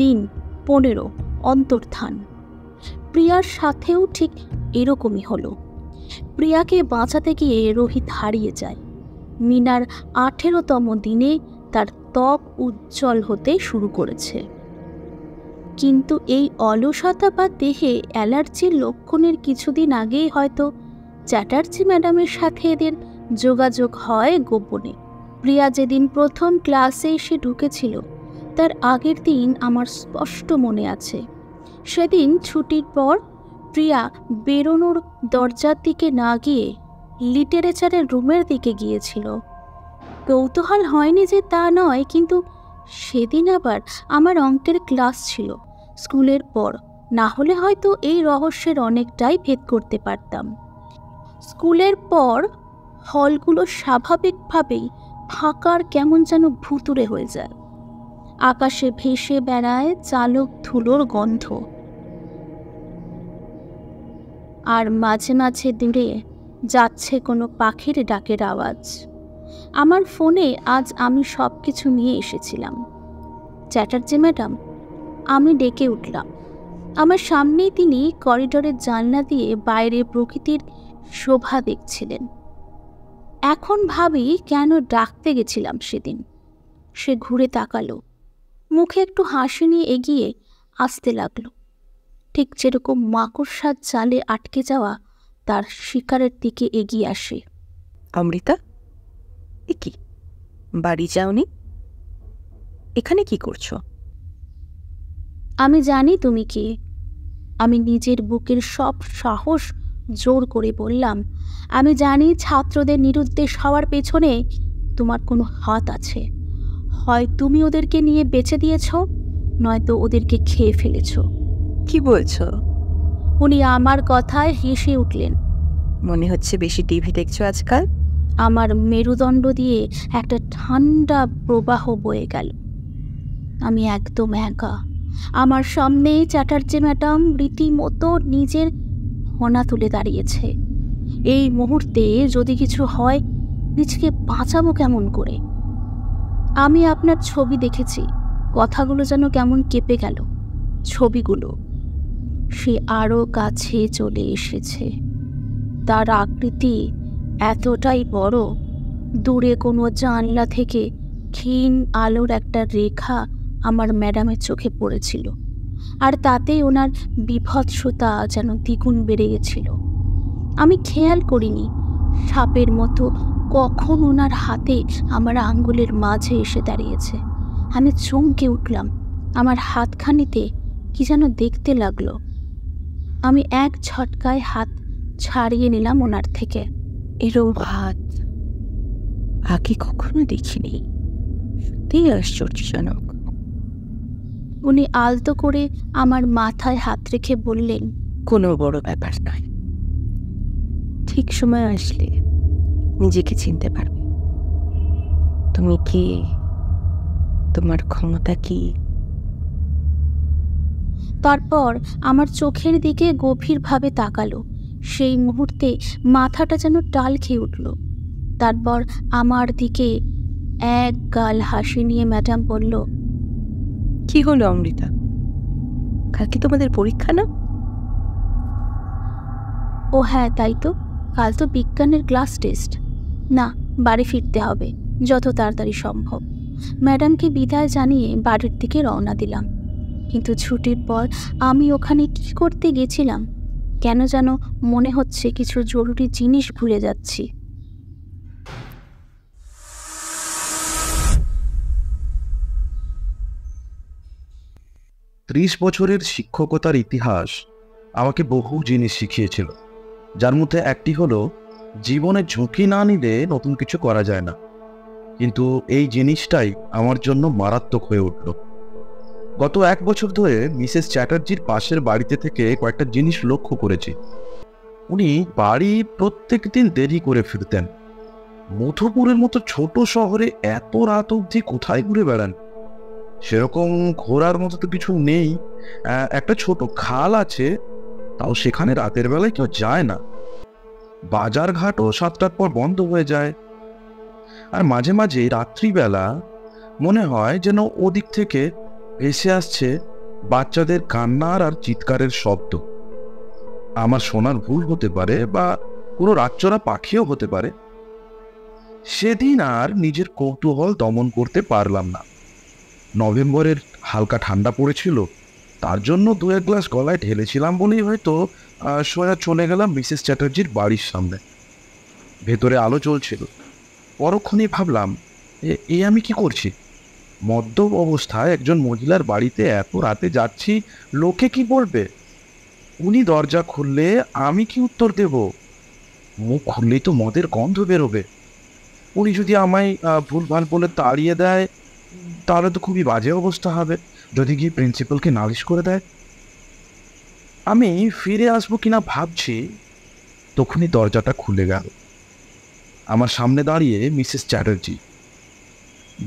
দিন 15 অন্তর্ধান। প্রিয়ার সাথেও ঠিক এরকমই হলো। প্রিয়াকে বাঁচাতে গিয়ে রোহিত হারিয়ে যায়। মিনার 18তম দিনে তার ত্বক উজ্জ্বল হতে শুরু করেছে, কিন্তু এই অলসতা বা দেহে অ্যালার্জির লক্ষণের কিছুদিন আগেই হয়তো চ্যাটার্জি ম্যাডামের সাথে এদের যোগাযোগ হয় গোপনে। প্রিয়া যেদিন প্রথম ক্লাসে এসে ঢুকেছিল তার আগের দিন আমার স্পষ্ট মনে আছে। সেদিন ছুটির পর প্রিয়া বেরোনোর দরজার দিকে না গিয়ে লিটারেচারের রুমের দিকে গিয়েছিল। কৌতূহল হয়নি যে তা নয়, কিন্তু সেদিন আবার আমার অঙ্কের ক্লাস ছিল স্কুলের পর, না হলে হয়তো এই রহস্যের অনেকটাই ভেদ করতে পারতাম। স্কুলের পর হলগুলো স্বাভাবিকভাবেই ফাঁকার কেমন যেন ভুতুড়ে হয়ে যায়। আকাশে ভেসে বেড়ায় চালক ধুলোর গন্ধ, আর মাঝে মাঝে দূরে যাচ্ছে কোনো পাখির ডাকের আওয়াজ। আমার ফোনে আজ আমি সব কিছু নিয়ে এসেছিলাম। চ্যাটার্জি ম্যাডাম, আমি ডেকে উঠলাম। আমার সামনেই তিনি করিডোরের জানলা দিয়ে বাইরে প্রকৃতির শোভা দেখছিলেন। এখন ভাবি কেন ডাকতে গেছিলাম সেদিন। সে ঘুরে তাকালো, মুখে একটু হাসি নিয়ে এগিয়ে আসতে লাগলো, ঠিক যেরকম মাকড়সার জালে আটকে যাওয়া তার শিকারের দিকে এগিয়ে আসে। অমৃতা, এ কি, বাড়ি যাওনি? এখানে কি করছো? আমি জানি তুমি কি। আমি নিজের বুকের সব সাহস জোর করে বললাম, আমি জানি ছাত্রদের নিরুদ্দেশ হওয়ার পেছনে তোমার কোনো হাত আছে। হয় তুমি ওদেরকে নিয়ে বেঁচে দিয়েছ, নয়তো ওদেরকে খেয়ে ফেলেছ। কি বলছো? উনি আমার কথায় হেসে উঠলেন। মনে হচ্ছে বেশি টিভি দেখছো আজকাল। আমার মেরুদণ্ড দিয়ে একটা ঠান্ডা প্রবাহ বয়ে গেল। আমি একদম একা। আমার সামনে চ্যাটার্জি ম্যাডাম রীতিমতো নিজের ফনা তুলে দাঁড়িয়েছে। এই মুহূর্তে যদি কিছু হয় নিজেকে বাঁচাবো কেমন করে? আমি আপনার ছবি দেখেছি। কথাগুলো যেন কেমন কেঁপে গেল। ছবিগুলো। সে আরও কাছে চলে এসেছে। তার আকৃতি এতটাই বড়, দূরে কোনো জানলা থেকে ক্ষীণ আলোর একটা রেখা আমার ম্যাডামের চোখে পড়েছিল, আর তাতেই ওনার বিভৎসতা যেন দ্বিগুণ বেড়ে গেছিল। আমি খেয়াল করিনি সাপের মতো কখন ওনার হাতে আমার আঙ্গুলের মাঝে এসে দাঁড়িয়েছে। আমি চমকে উঠলাম। আমার হাতখানিতে কি যেন দেখতে লাগলো। আমি এক ঝটকায় হাত ছাড়িয়ে নিলাম ওনার থেকে। এরম হাত আগে কখনো দেখিনি, সত্যিই আশ্চর্যজনক। উনি আলতো করে আমার মাথায় হাত রেখে বললেন, কোনো বড় ব্যাপার নয়, ঠিক সময় আসলে নিজেকে চিনতে পারবে। তুমি কে, তোমার ক্ষমতা কি। তারপর আমার চোখের দিকে গভীরভাবে তাকালো। সেই মুহূর্তে মাথাটা যেন টাল খেয়ে উঠল। তারপর আমার দিকে এক গাল হাসি নিয়ে ম্যাডাম বলল, কি হলো অমৃতা, কালকে তোমাদের পরীক্ষা না? ও হ্যাঁ, তাই তো। কাল তো বিজ্ঞানের ক্লাস টেস্ট। না, বাড়ি ফিরতে হবে যত তাড়াতাড়ি সম্ভব। ম্যাডামকে বিদায় জানিয়ে বাড়ির দিকে রওনা দিলাম। কিন্তু ছুটির পর আমি ওখানে কি করতে গেছিলাম কেন যেন মনে হচ্ছে কিছু জরুরি জিনিস ভুলে যাচ্ছি। 30 বছরের শিক্ষকতার ইতিহাস আমাকে বহু জিনিস শিখিয়েছিল, যার মধ্যে একটি হলো জীবনে ঝুঁকি না নিলে নতুন কিছু করা যায় না। কিন্তু এই জিনিসটাই আমার জন্য মারাত্মক হয়ে উঠল। গত 1 বছর ধরে মিসেস চ্যাটার্জির পাশের বাড়িতে থেকে কয়েকটা জিনিস লক্ষ্য করেছি। উনি বাড়ি প্রত্যেক দিন দেরি করে ফিরতেন। মধুপুরের মতো ছোট শহরে এত রাত অবধি কোথায় ঘুরে বেড়ান? সেরকম ঘোরার মতো তো কিছু নেই। একটা ছোট খাল আছে, তাও সেখানে রাতের বেলায় কেউ যায় না। বাজার ঘাটও 7টার পর বন্ধ হয়ে যায়। আর মাঝে মাঝে রাত্রিবেলা মনে হয় যেন ওদিক থেকে ভেসে আসছে বাচ্চাদের কান্নার আর চিৎকারের শব্দ। আমার শোনার ভুল হতে পারে, বা কোনো রাতচরা পাখিও হতে পারে। সেদিন আর নিজের কৌতূহল দমন করতে পারলাম না। নভেম্বরের হালকা ঠান্ডা পড়েছিল, তার জন্য 2-1 গ্লাস গলায় ঢেলেছিলাম বলেই হয়তো সোজা চলে গেলাম মিসেস চ্যাটার্জির বাড়ির সামনে। ভেতরে আলো জ্বলছিল। পরক্ষণেই ভাবলাম, এ আমি কি করছি? মদ্যপ অবস্থায় একজন মহিলার বাড়িতে এত রাতে যাচ্ছি, লোকে কি বলবে? উনি দরজা খুললে আমি কি উত্তর দেব? মুখ খুললেই তো মদের গন্ধ বেরোবে। উনি যদি আমায় ভুলভাল বলে তাড়িয়ে দেয়, তাহলে তো খুবই বাজে অবস্থা হবে। যদি গিয়ে প্রিন্সিপালকে নালিশ করে দেয়। আমি ফিরে আসবো কিনা ভাবছি, তখনই দরজাটা খুলে গেল। আমার সামনে দাঁড়িয়ে মিসেস চ্যাটার্জি।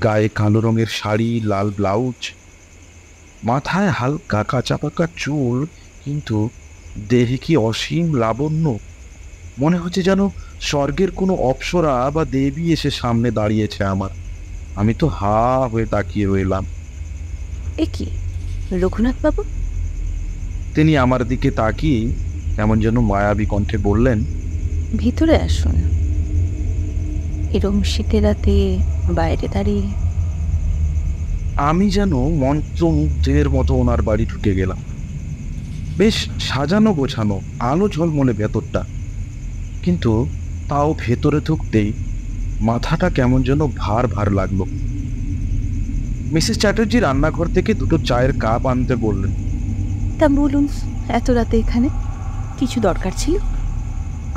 গায়ে কালো রঙের শাড়ি, লাল ব্লাউজ, মাথায় হালকা কাঁচা পাকা চুল, কিন্তু দেহে কি অসীম লাবণ্য। মনে হচ্ছে যেন স্বর্গের কোনো অপ্সরা বা দেবী এসে সামনে দাঁড়িয়েছে আমার। আমি তো হা হয়ে তাকিয়ে রইলাম। এ কি রঘুনাথ বাবু? তিনি আমার দিকে তাকিয়ে কেমন যেন মায়াবী কণ্ঠে বললেন, ভিতরে আসুন। এরম শীতের রাতে বাইরে দাঁড়িয়ে। আমি যেন মন্ত্রমুগ্ধের মতো ওনার বাড়ি ঢুকে গেলাম। বেশ সাজানো গোছানো, আলো ঝলমলে ভেতরটা, কিন্তু তাও ভেতরে ঢুকতেই মাথাটা কেমন যেন ভার ভার লাগলো। মিসেস চ্যাটার্জি রান্নাঘর থেকে 2টো চায়ের কাপ আনতে বললেন। তা বলুন, এত রাতে এখানে কিছু দরকার ছিল?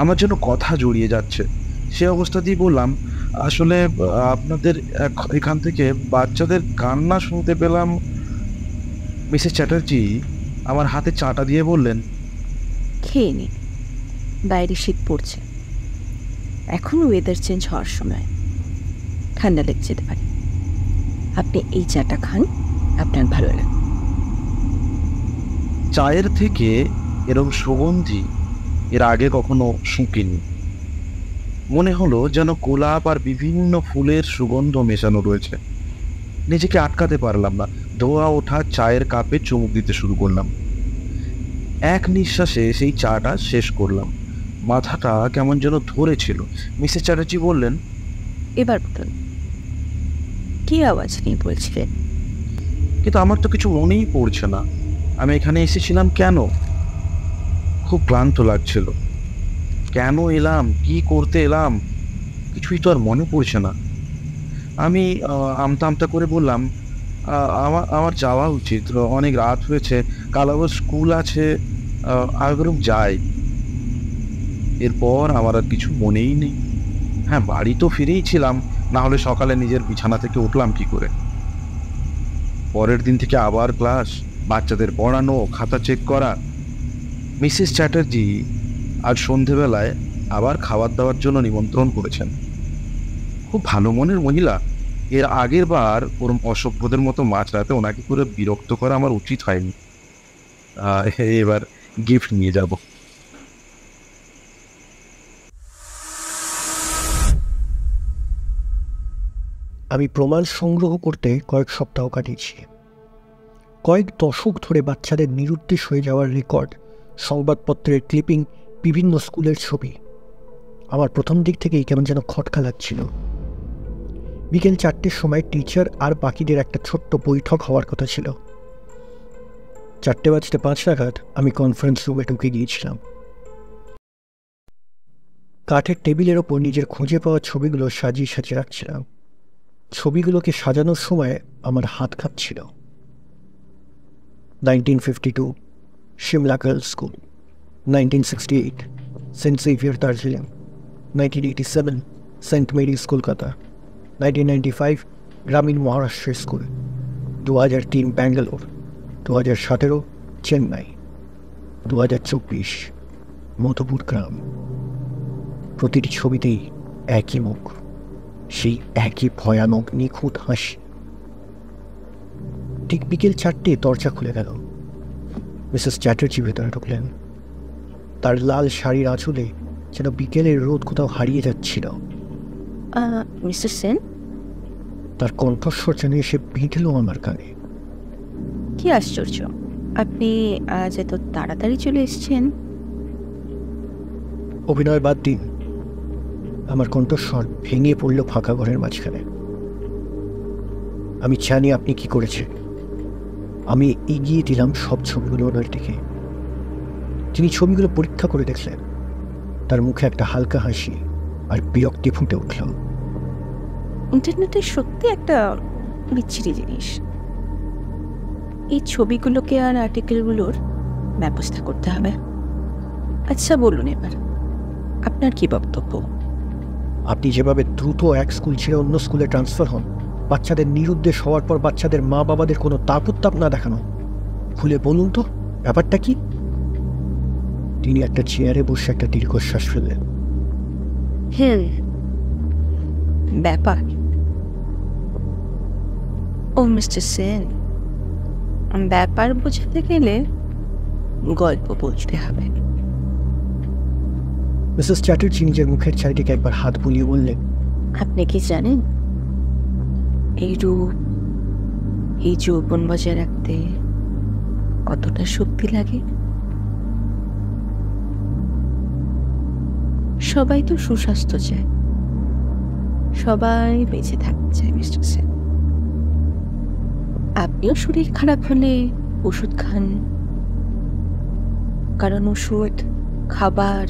আমার যেন কথা জড়িয়ে যাচ্ছে। সে অবস্থাতেই বললাম, আসলে আপনাদের এখান থেকে বাচ্চাদের কান্না শুনতে পেলাম। মিসেস চ্যাটার্জি আমার হাতে চাটা দিয়ে বললেন, খেয়ে নিন, বাইরে শীত পড়ছে, এখন ওয়েদার চেঞ্জ হওয়ার সময়, ঠান্ডা লেগে যেতে পারে। আপনি এই চাটা খান, আপনার ভালো লাগবে। চায়ের থেকে এরম সুগন্ধি এর আগে কখনো শুঁকিনি। মনে হলো যেন গোলাপ আর বিভিন্ন ফুলের সুগন্ধ মেশানো রয়েছে। নিজেকে আটকাতে পারলাম না, ধোয়া ওঠা চায়ের কাপে চুমুক দিতে শুরু করলাম। এক নিঃশ্বাসে সেই চাটা শেষ করলাম। মাথাটা কেমন যেন ধরেছিল। মিসেস চ্যাটার্জি বললেন, এবার বলুন, কি আওয়াজ নিয়ে বলছিলেন? কিন্তু আমার তো কিছু মনেই পড়ছে না। আমি এখানে এসেছিলাম কেন? খুব ক্লান্ত লাগছিল। কেন এলাম, কি করতে এলাম, কিছুই তো আর মনে পড়ছে না। আমি আমতা আমতা করে বললাম, আমার যাওয়া উচিত, অনেক রাত হয়েছে, কাল আবার স্কুল আছে, আমি বরং যাই। এরপর আমার আর কিছু মনেই নেই। হ্যাঁ, বাড়ি তো ফিরেই ছিলাম, না হলে সকালে নিজের বিছানা থেকে উঠলাম কি করে? পরের দিন থেকে আবার ক্লাস, বাচ্চাদের পড়ানো, খাতা চেক করা। মিসেস চ্যাটার্জি আজ সন্ধেবেলায় আবার খাবার দাওয়ার জন্য নিমন্ত্রণ করেছেন। খুব ভালো মনের মহিলা। এর আগের বার ওরম অসভ্যদের মতো মাঝরাতে ওনাকে করে বিরক্ত করা আমার উচিত হয়নি। এবার গিফট নিয়ে যাব। আমি প্রমাণ সংগ্রহ করতে কয়েক সপ্তাহ কাটিয়েছি। কয়েক দশক ধরে বাচ্চাদের নিরুদ্দেশ হয়ে যাওয়ার রেকর্ড, সংবাদপত্রের ক্লিপিং, বিভিন্ন স্কুলের ছবি। আমার প্রথম দিক থেকেই কেমন যেন খটকা লাগছিল। বিকেল 4টের সময় টিচার আর বাকিদের একটা ছোট্ট বৈঠক হওয়ার কথা ছিল। 4:05 নাগাদ আমি কনফারেন্স রুমে ঢুকে গিয়েছিলাম। কাঠের টেবিলের ওপর নিজের খুঁজে পাওয়া ছবিগুলো সাজিয়ে সাজিয়ে রাখছিলাম। ছবিগুলোকে সাজানোর সময় আমার হাত কাঁপছিল। 1952 Shimla girls school, 1968 Saint Xavier Darjeeling, 1987 Saint Mary's Kolkata, 1995 গ্রামীণ মহারাষ্ট্রের স্কুল, 2003 ব্যাঙ্গালোর, 2017 চেন্নাই, 2024 মধুপুর গ্রাম। প্রতিটি ছবিতেই একই মুখ, সেই একই ভয়ানক নিখুঁত হাসি। ঠিক বিকেল 4টে দরজা খুলে গেল। মিসেস চ্যাটার্জি ভেতরে ঢুকলেন। তার লাল শাড়ির আঁচলে যেন বিকেলের রোদ কোথাও হারিয়ে যাচ্ছিল। মিস্টার সেন? তার কণ্ঠস্বর যেন এসে বিঁধল আমার কানে। কি আশ্চর্য, আপনি আজ এত তাড়াতাড়ি চলে এসেছেন। অভিনয় বাদ দিন, আমার কণ্ঠস্বর ভেঙে পড়ল ফাঁকা ঘরের মাঝখানে। আমি জানি আপনি কি করেছেন। আমি এগিয়ে দিলাম সব ছবিগুলো ওনার দিকে। তিনি ছবিগুলো পরীক্ষা করে দেখলেন। তার মুখে একটা হালকা হাসি আর বিরক্তি ফুটে উঠল। ইন্টারনেটে সত্যি একটা বিচ্ছিরি জিনিস। এই ছবিগুলোকে আর আর্টিকেলগুলোর ব্যবস্থা করতে হবে। আচ্ছা বলুন, এবার আপনার কি বক্তব্য? আপনি যেভাবে দ্রুত এক স্কুল ছেড়ে অন্য স্কুলে ট্রান্সফার হন, বাচ্চাদের নিরুদ্দেশ হওয়ার পর বাচ্চাদের মা বাবাদের কোনো তাপ না দেখানো, খুলে বলুন তো ব্যাপারটা কি? তিনি একটা চেয়ারে বসে একটা দীর্ঘশ্বাস ফেললেন। ব্যাপার? ও মিস্টার সেন, ব্যাপার বোঝাতে গেলে গল্প বলতে হবে। মিসেস চ্যাটার্জি নিজের মুখের চারিদিকে একবার হাত বুলিয়ে বললেন, আপনি কি জানেন এই রূপ, এই যৌবন বজায় রাখতে কতটা শক্তি লাগে? সবাই তো সুস্বাস্থ্য চায়, সবাই বেঁচে থাকতে চায় মিস্টার সেন। আপনিও শরীর খারাপ হলে ওষুধ খান, কারণ ওষুধ, খাবার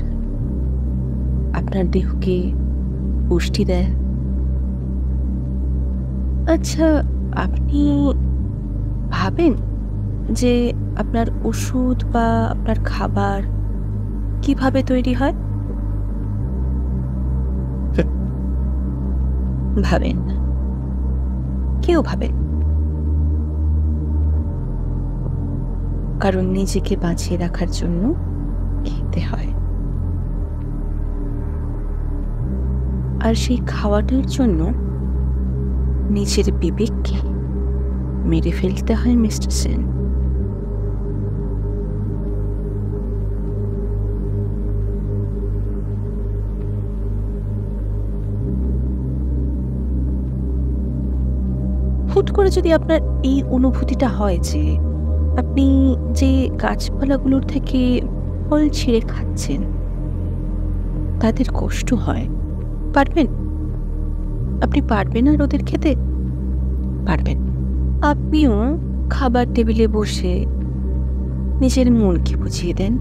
আপনার দেহকে পুষ্টি দেয়। আচ্ছা, আপনি ভাবেন যে আপনার ওষুধ বা আপনার খাবার কিভাবে তৈরি হয়? ভাবেন না, কেউ ভাবেন, কারণ নিজেকে বাঁচিয়ে রাখার জন্য খেতে হয়, আর সেই খাওয়াটার জন্য নিজের বিবেককে মেরে ফেলতে হয় মিস্টার সেন। হুট করে যদি আপনার এই অনুভূতিটা হয় যে আপনি যে গাছপালাগুলোর থেকে ফল ছিঁড়ে খাচ্ছেন তাদের কষ্ট হয়, পারবেন? আপনি পারবেন আর ওদের খেতে? পারবেন। আপনিও খাবার টেবিলে বসে নিজের মনকে বুঝিয়ে দেন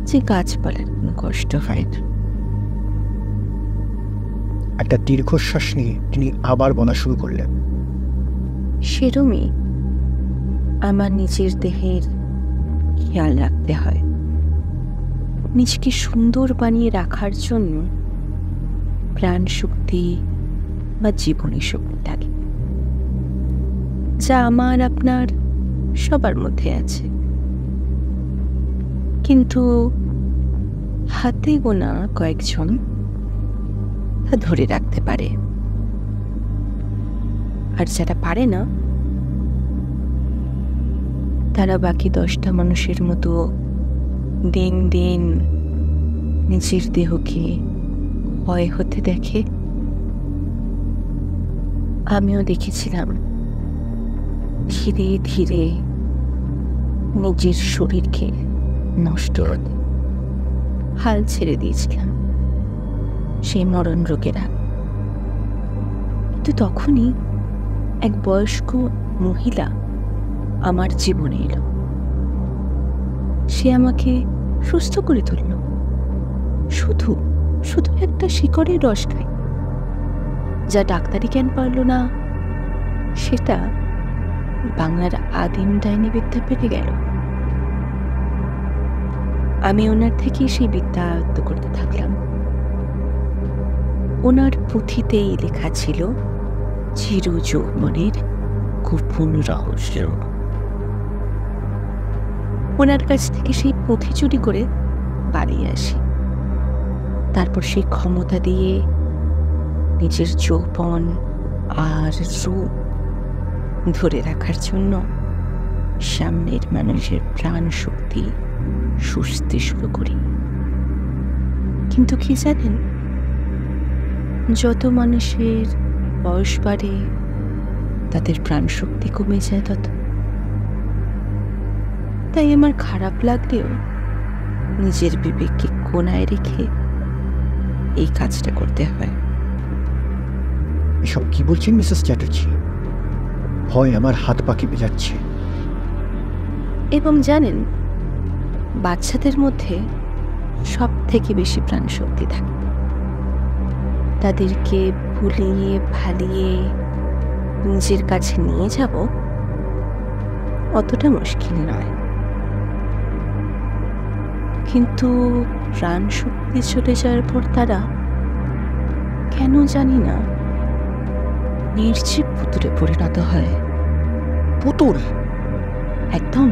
যে গাছপালার কোনো কষ্ট হয় না। একটা দীর্ঘশ্বাস নিয়ে তিনি আবার বলা শুরু করলেন, সেরমই আমার নিজের দেহের খেয়াল রাখতে হয়। নিজেকে সুন্দর বানিয়ে রাখার জন্য প্রাণ শক্তি বা জীবনী শক্তি থাকে, যা আমার আপনার সবার মধ্যে আছে, কিন্তু হাতে গোনা কয়েকজন তা ধরে রাখতে পারে। আর যারা পারে না, তারা বাকি 10টা মানুষের মতো দিন দিন নিজের দেহকে ক্ষয় হতে দেখে। আমিও দেখেছিলাম ধীরে ধীরে নিজের শরীরকে নষ্ট হতে, হাল ছেড়ে দিয়েছিলাম সেই মরণ রোগেরা। কিন্তু তখনই এক বয়স্ক মহিলা আমার জীবনে এলো। সে আমাকে সুস্থ করে তুলল, শুধু শুধু একটা শিকড়ের রস খাই। যা ডাক্তারি জ্ঞান পারল না, সেটা বাংলার আদিম ডাইনি বিদ্যা পেতে গেল। আমি ওনার থেকেই সেই বিদ্যা আয়ত্ত করতে থাকলাম। ওনার পুঁথিতেই লেখা ছিল চির যৌবনের গোপন রহস্য। ওনার কাছ থেকে সেই পুঁথি চুরি করে বাড়ি আসি। তারপর সেই ক্ষমতা দিয়ে নিজের যৌবন আর রূপ ধরে রাখার জন্য সামনের মানুষের প্রাণ শক্তি সুস্থে শুরু করি। কিন্তু কি জানেন, যত মানুষের বয়স বাড়ে তাদের প্রাণ শক্তি কমে যায় তত। তাই আমার খারাপ লাগলেও নিজের বিবেককে কোনায় রেখে এই কাজটা করতে হয়। এসব কি বলছেন মিসেস চ্যাটার্জি? হয় আমার হাত পা কেঁপে যাচ্ছে। এবং জানেন, বাচ্চাদের মধ্যে সব থেকে বেশি প্রাণশক্তি থাকে। তাদেরকে ভুলিয়ে ভালিয়ে নিজের কাছে নিয়ে যাব অতটা মুশকিল নয়, কিন্তু প্রাণ শক্তি চলে যাওয়ার পর তারা কেন জানি না নির্জীব পুতুলে পরিণত হয়। পুতুল? একদম।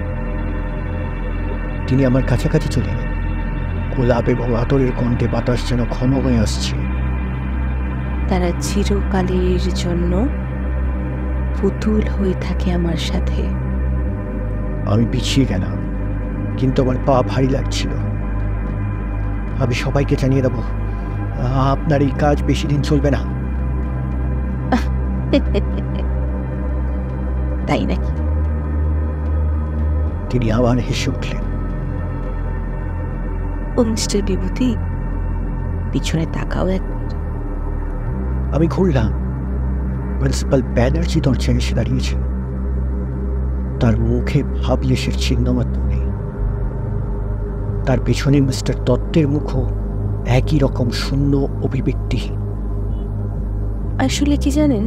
তিনি আমার কাছাকাছি চলে এলেন। গোলাপ এবং আতরের কণ্ঠে বাতাস যেন ঘন হয়ে আসছে। তারা চিরকালের জন্য পুতুল হয়ে থাকে আমার সাথে। আমি পিছিয়ে গেলাম, কিন্তু আমার পা ভারী লাগছিল। আমি সবাইকে জানিয়ে দেব, আপনার এই কাজ বেশি দিন চলবে না। তাই নাকি? তিনি আবার হেসে উঠলেন। ও মিস্টার বিভূতি, পিছনে তাকাও একবার। আমি ঘুরলাম। প্রিন্সিপাল ব্যানার্জি দরজায় এসে দাঁড়িয়েছেন। তার মুখে ভাবলেশের চিহ্ন মাত্র নেই। তার পেছনে মিস্টার দত্তের মুখও একই রকম শূন্য, অভিব্যক্তিহীন। আসলে কি জানেন,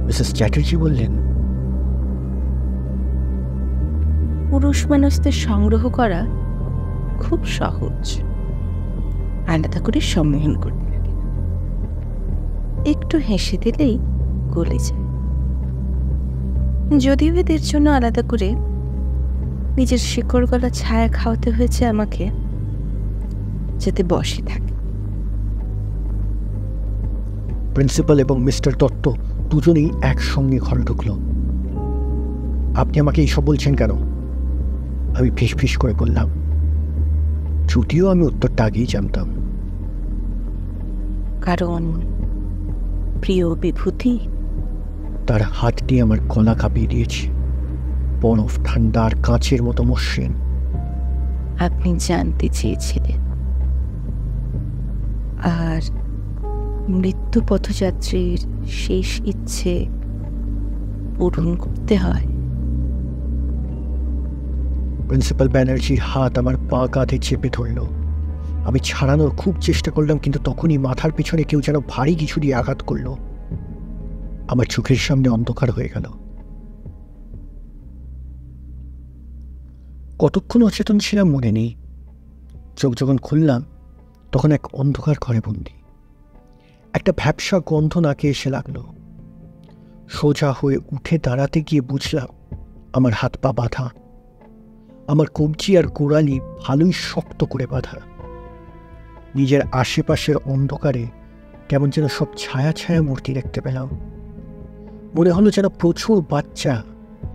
মিসেস চ্যাটার্জি বললেন, পুরুষ মানুষদের সংগ্রহ করা খুব সহজ, আলাদা করে সম্মোহন করতে লাগে। একটু হেসে দিলেই গলে যায়। যদিও এদের জন্য আলাদা করে নিজের শিকড় গলা ছায়া খাওয়াতে হয়েছে আমাকে, যাতে বসে থাকে। প্রিন্সিপাল এবং মিস্টার দত্ত দুজনেই একসঙ্গে ঘরে ঢুকল। আপনি আমাকে এইসব বলছেন কেন? আমি ফিস করে বললাম, যদিও আমি উত্তরটা আগেই জানতাম। কারণ প্রিয় বিভূতি, তার হাতটি আমার গলা কাঁপিয়ে দিয়েছে। বরফ ঠান্ডা আর কাঁচের মতো মসৃণ। আপনি জানতে চেয়েছিলেন, আর মৃত্যু পথযাত্রীর শেষ ইচ্ছে পূরণ করতে হয়। প্রিন্সিপাল ব্যানার্জির হাত আমার পা কাঁধে চেপে ধরল। আমি ছাড়ানোর খুব চেষ্টা করলাম, কিন্তু তখনই মাথার পিছনে কেউ যেন ভারী কিছু দিয়ে আঘাত করল। আমার চোখের সামনে অন্ধকার হয়ে গেল। কতক্ষণ অচেতন ছিলাম মনে নেই। চোখ যখন খুললাম, তখন এক অন্ধকার ঘরে বন্দি। একটা ভ্যাপসা গন্ধ নাকে এসে লাগলো। সোজা হয়ে উঠে দাঁড়াতে গিয়ে বুঝলাম আমার হাত পা বাঁধা। আমার কবজি আর গোড়ালি ভালোই শক্ত করে বাঁধা। নিজের আশেপাশের অন্ধকারে কেমন যেন সব ছায়া ছায়া মূর্তি দেখতে পেলাম। মনে হলো যেন প্রচুর বাচ্চা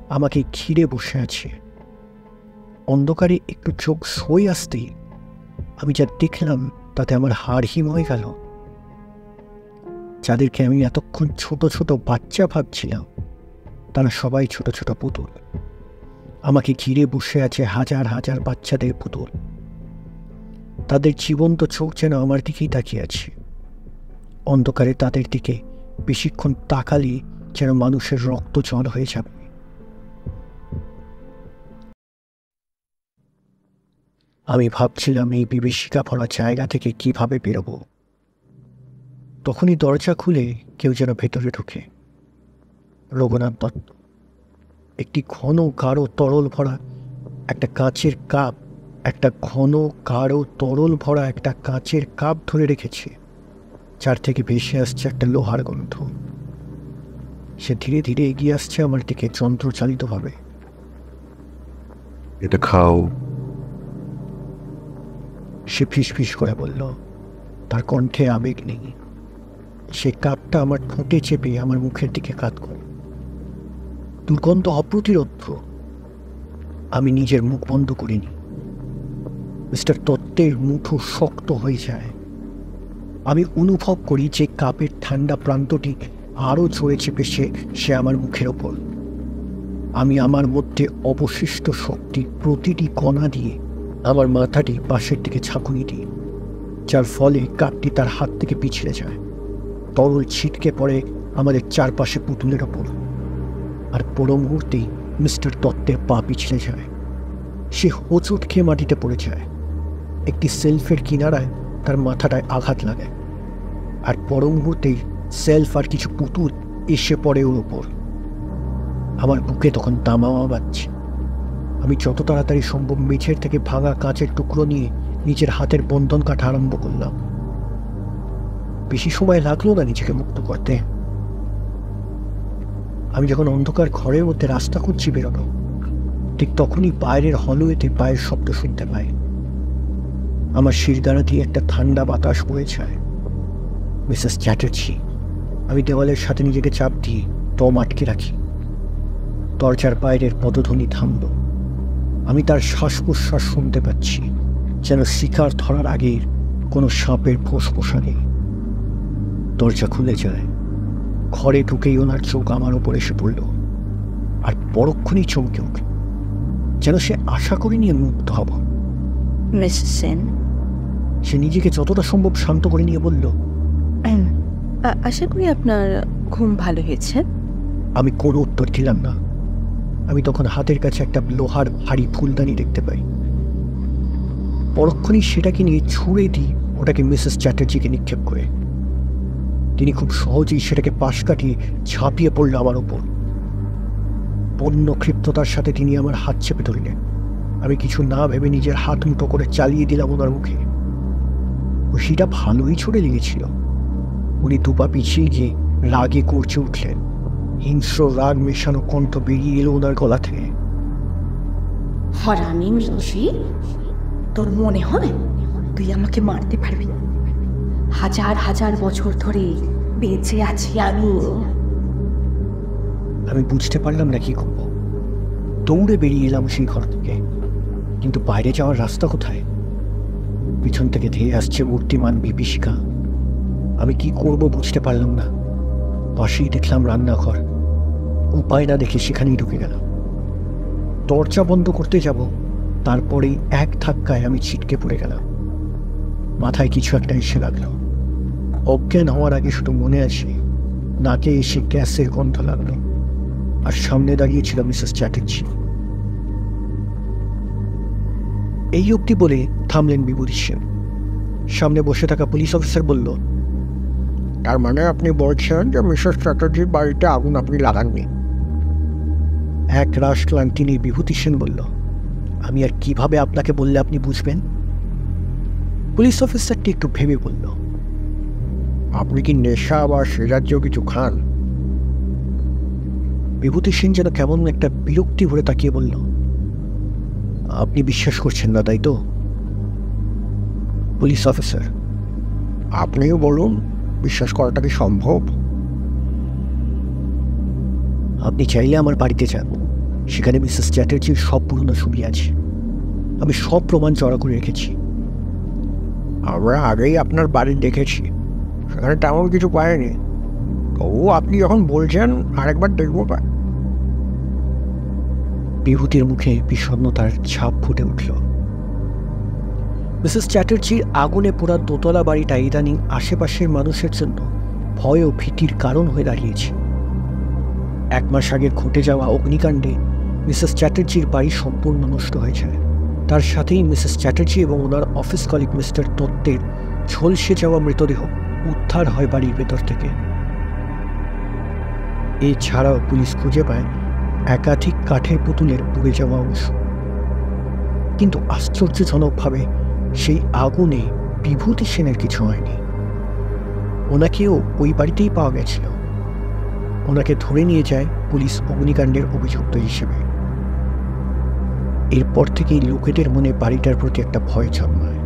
আমাকে ঘিরে বসে আছে। অন্ধকারে একটু চোখ সই আসতেই আমি যা দেখলাম তাতে আমার হাড় হিম হয়ে গেল। যাদেরকে আমি এতক্ষণ ছোট ছোট বাচ্চা ভাবছিলাম, তারা সবাই ছোট ছোট পুতুল। আমাকে ঘিরে বসে আছে হাজার হাজার বাচ্চাদের পুতুল। তাদের জীবন্ত চোখ যেন আমার দিকেই তাকিয়ে আছে। অন্ধকারে তাদের দিকে বেশিক্ষণ তাকালে যেন মানুষের রক্ত জল হয়ে যাবে। আমি ভাবছিলাম এই বিভীষিকা ভরা জায়গা থেকে কিভাবে বেরোবো। তখনই দরজা খুলে কেউ যেন ভেতরে ঢুকে। রঘুনাথ দত্ত একটি ঘন গাঢ় তরল ভরা একটা কাঁচের কাপ, ধরে রেখেছে, যার থেকে ভেসে আসছে একটা লোহার গন্ধ। সে ধীরে ধীরে এগিয়ে আসছে আমার দিকে যন্ত্রচালিতভাবে। এটা খাও। সে ফিস করে বলল, তার কণ্ঠে আবেগ নেই। সে কাপটা আমার ঠোঁটে চেপে আমার মুখের দিকে কাত করে। দুর্গন্ধ অপ্রতিরোধ্য। আমি নিজের মুখ বন্ধ করিনি। মিস্টার দত্তের মুঠো শক্ত হয়ে যায়। আমি অনুভব করি যে কাপের ঠান্ডা প্রান্তটি আরও জোরে চেপেছে সে আমার মুখের ওপর। আমি আমার মধ্যে অবশিষ্ট শক্তি প্রতিটি কণা দিয়ে আমার মাথাটি পাশের দিকে ঝাঁকুনি দিই, যার ফলে কাঠটি তার হাত থেকে পিছলে যায়। তরল ছিটকে পড়ে আমাদের চারপাশে পুতুলের ওপর। আর পর মুহূর্তেই মিস্টার দত্তের পা পিছলে যায়। সে হোঁচট খেয়ে মাটিতে পড়ে যায়। একটি সেলফের কিনারায় তার মাথাটায় আঘাত লাগে। আর পর মুহূর্তেই সেলফ আর কিছু পুতুল এসে পড়ে ওর ওপর। আমার বুকে তখন দামামা বাজছে। আমি যত তাড়াতাড়ি সম্ভব মেঝের থেকে ভাঙা কাঁচের টুকরো নিয়ে নিজের হাতের বন্ধন কাটা আরম্ভ করলাম। বেশি সময় লাগলো না নিজেকে মুক্ত করতে। আমি যখন অন্ধকার ঘরের মধ্যে রাস্তা খুঁজছি বেরোনো, ঠিক তখনই বাইরের হলওয়েতে পায়ের শব্দ শুনতে পাই। আমার শিরদাঁড়া দিয়ে একটা ঠান্ডা বাতাস বয়ে যায়। মিসেস চ্যাটার্জি। আমি দেওয়ালের সাথে নিজেকে চাপ দিয়ে দম আটকে রাখি। দরজার বাইরের পদধ্বনি থামল। আমি তার শ্বাস প্রশ্বাস শুনতে পাচ্ছি, যেন শিকার ধরার আগের কোনো সাপের ফোঁসফোঁসা নেই। দরজা খুলে যায়। ঘরে ঢুকেই ওনার চোখ আমার ওপর এসে পড়ল। আর পরক্ষণেই চমকে উঠল, যেন সে আশা করে নিয়ে মুগ্ধ হব। মিসেস সেন। সে নিজেকে যতটা সম্ভব শান্ত করে নিয়ে বলল, আশা করি আপনার ঘুম ভালো হয়েছে। আমি কোনো উত্তর দিলাম না। আমি তখন হাতের কাছে একটা লোহার ভারী ফুলদানি দেখতে পাই। পরক্ষণেই সেটাকে নিয়ে ছুঁড়ে দিই ওটাকে মিসেস চ্যাটার্জিকে নিক্ষেপ করে। তিনি খুব সহজেই সেটাকে পাশ কাটিয়ে ঝাঁপিয়ে পড়ল আমার ওপর। বন্য ক্ষিপ্ততার সাথে তিনি আমার হাত চেপে ধরলেন। আমি কিছু না ভেবে নিজের হাত মুঠো করে চালিয়ে দিলাম ওনার মুখে। সেটা ভালোই ছুড়ে লেগেছিল। উনি দুপা পিছিয়ে গিয়ে রাগে করছে উঠলেন। হিংস্র রাগ মেশানো কণ্ঠ বেরিয়ে এলো ওনার গলা থেকে। হরামি মিশি, তোর মনে হয় তুই আমাকে মারতে পারবি? হাজার হাজার বছর ধরে বেঁচে আছি আমি। আমি বুঝতে পারলাম না কি করবো। দৌড়ে বেরিয়ে এলাম সেই ঘর থেকে। কিন্তু বাইরে যাওয়ার রাস্তা কোথায়? পিছন থেকে ধেয়ে আসছে মূর্তিমান বিভীষিকা। আমি কি করব বুঝতে পারলাম না। পাশেই দেখলাম রান্নাঘর। উপায় না দেখে সেখানেই ঢুকে গেলাম। দরজা বন্ধ করতে যাব, তারপরেই এক ধাক্কায় আমি ছিটকে পড়ে গেলাম। মাথায় কিছু একটা এসে লাগলো। অজ্ঞান হওয়ার আগে শুধু মনে আছে নাকে এসে গ্যাসের গন্ধ লাগলো। আর সামনে দাঁড়িয়েছিল মিসেস চ্যাটার্জি। এই অবধি বলে থামলেন বিভূতিশন। সামনে বসে থাকা পুলিশ অফিসার বলল, তার মানে আপনি বলছেন যে মিসেস চ্যাটার্জির বাড়িতে আগুন আপনি লাগাননি? এক রাশ ক্লান্তি নিয়ে বিভূতিশন বলল, আমি আর কিভাবে আপনাকে বললে আপনি বুঝবেন? পুলিশ অফিসারটি একটু ভেবে বলল, আপনি কি নেশা বা সে জাতীয় কিছু খান? বিভূতিশন যেন কেমন একটা বিরক্তি ভরে তাকিয়ে বলল, আপনি বিশ্বাস করছেন না তাই তো? পুলিশ অফিসার, আপনিও বলুন, বিশ্বাস করাটা কি সম্ভব? আপনি চাইলে আমার বাড়িতে যান। সেখানে মিসেস চ্যাটার্জির সব পুরনো ছবি আছে। আমি সব প্রমাণ জড়া করে রেখেছি। আমরা আগেই আপনার বাড়ি দেখেছি, সেখানে তেমন কিছু পাইনি। তবু আপনি যখন বলছেন আরেকবার দেখবো। বিভূতির মুখে বিষণ্ণতার ছাপ ফুটে উঠল। মিসেস চ্যাটার্জির আগুনে পোড়া দোতলা বাড়িটা ইদানিং আশেপাশের মানুষের জন্য ভয় ও ভীতির কারণ হয়ে দাঁড়িয়েছে। 1 মাস আগে ঘটে যাওয়া অগ্নিকাণ্ডে মিসেস চ্যাটার্জির বাড়ি সম্পূর্ণ নষ্ট হয়ে যায়। তার সাথেই মিসেস চ্যাটার্জি এবং ওনার অফিস কলিগ মিস্টার দত্তের ঝলসে যাওয়া মৃতদেহ উদ্ধার হয় বাড়ির ভেতর থেকে। এছাড়াও পুলিশ খুঁজে পায় একাধিক কাঠের পুতুলের পুড়ে যাওয়া অংশ। কিন্তু আশ্চর্যজনকভাবে সেই আগুনে বিভূতিশনের কিছু হয়নি। ওনাকেও ওই বাড়িতেই পাওয়া গেছিল। ওনাকে ধরে নিয়ে যায় পুলিশ অগ্নিকাণ্ডের অভিযুক্ত হিসেবে। এরপর থেকেই লোকেদের মনে বাড়িটার প্রতি একটা ভয় জন্মায়।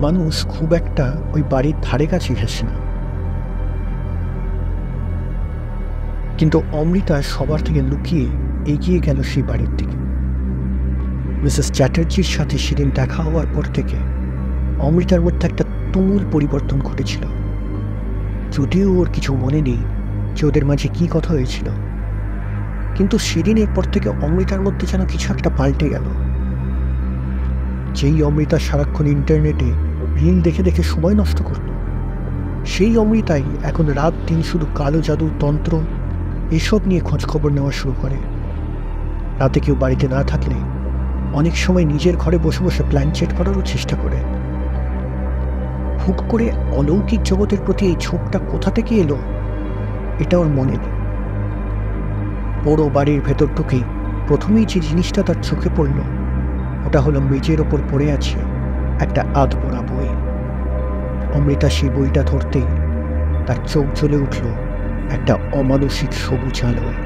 মানুষ খুব একটা ওই বাড়ির ধারে কাছে ঘেঁষে না। কিন্তু অমৃতা সবার থেকে লুকিয়ে এগিয়ে গেল সেই বাড়ির দিকে। মিসেস চ্যাটার্জির সাথে সেদিন দেখা হওয়ার পর থেকে অমৃতার মধ্যে একটা তুমুল পরিবর্তন ঘটেছিল। যদিও ওর কিছু মনে নেই যে ওদের মাঝে কি কথা হয়েছিল, কিন্তু সেদিনের পর থেকে অমৃতার মধ্যে যেন কিছু একটা পাল্টে গেল। যেই অমৃতা সারাক্ষণ ইন্টারনেটে রিল দেখে দেখে সময় নষ্ট করত, সেই অমৃতাই এখন রাত দিন শুধু কালো জাদু, তন্ত্র এসব নিয়ে খোঁজখবর নেওয়া শুরু করে। রাতে কেউ বাড়িতে না থাকলে অনেক সময় নিজের ঘরে বসে বসে প্ল্যান চেট করারও চেষ্টা করে। হুট করে অলৌকিক জগতের প্রতি এই ঝোঁকটা কোথা থেকে এলো এটা ওর মনে নেই। বড় বাড়ির ভেতর ঢুকেই প্রথমেই যে জিনিসটা তার চোখে পড়ল ওটা হলো মেঝের ওপর পড়ে আছে একটা আধপোড়া বই। অমৃতা সেই বইটা ধরতেই তার চোখ জ্বলে উঠল একটা অমানসিক সবুজ আলোয়।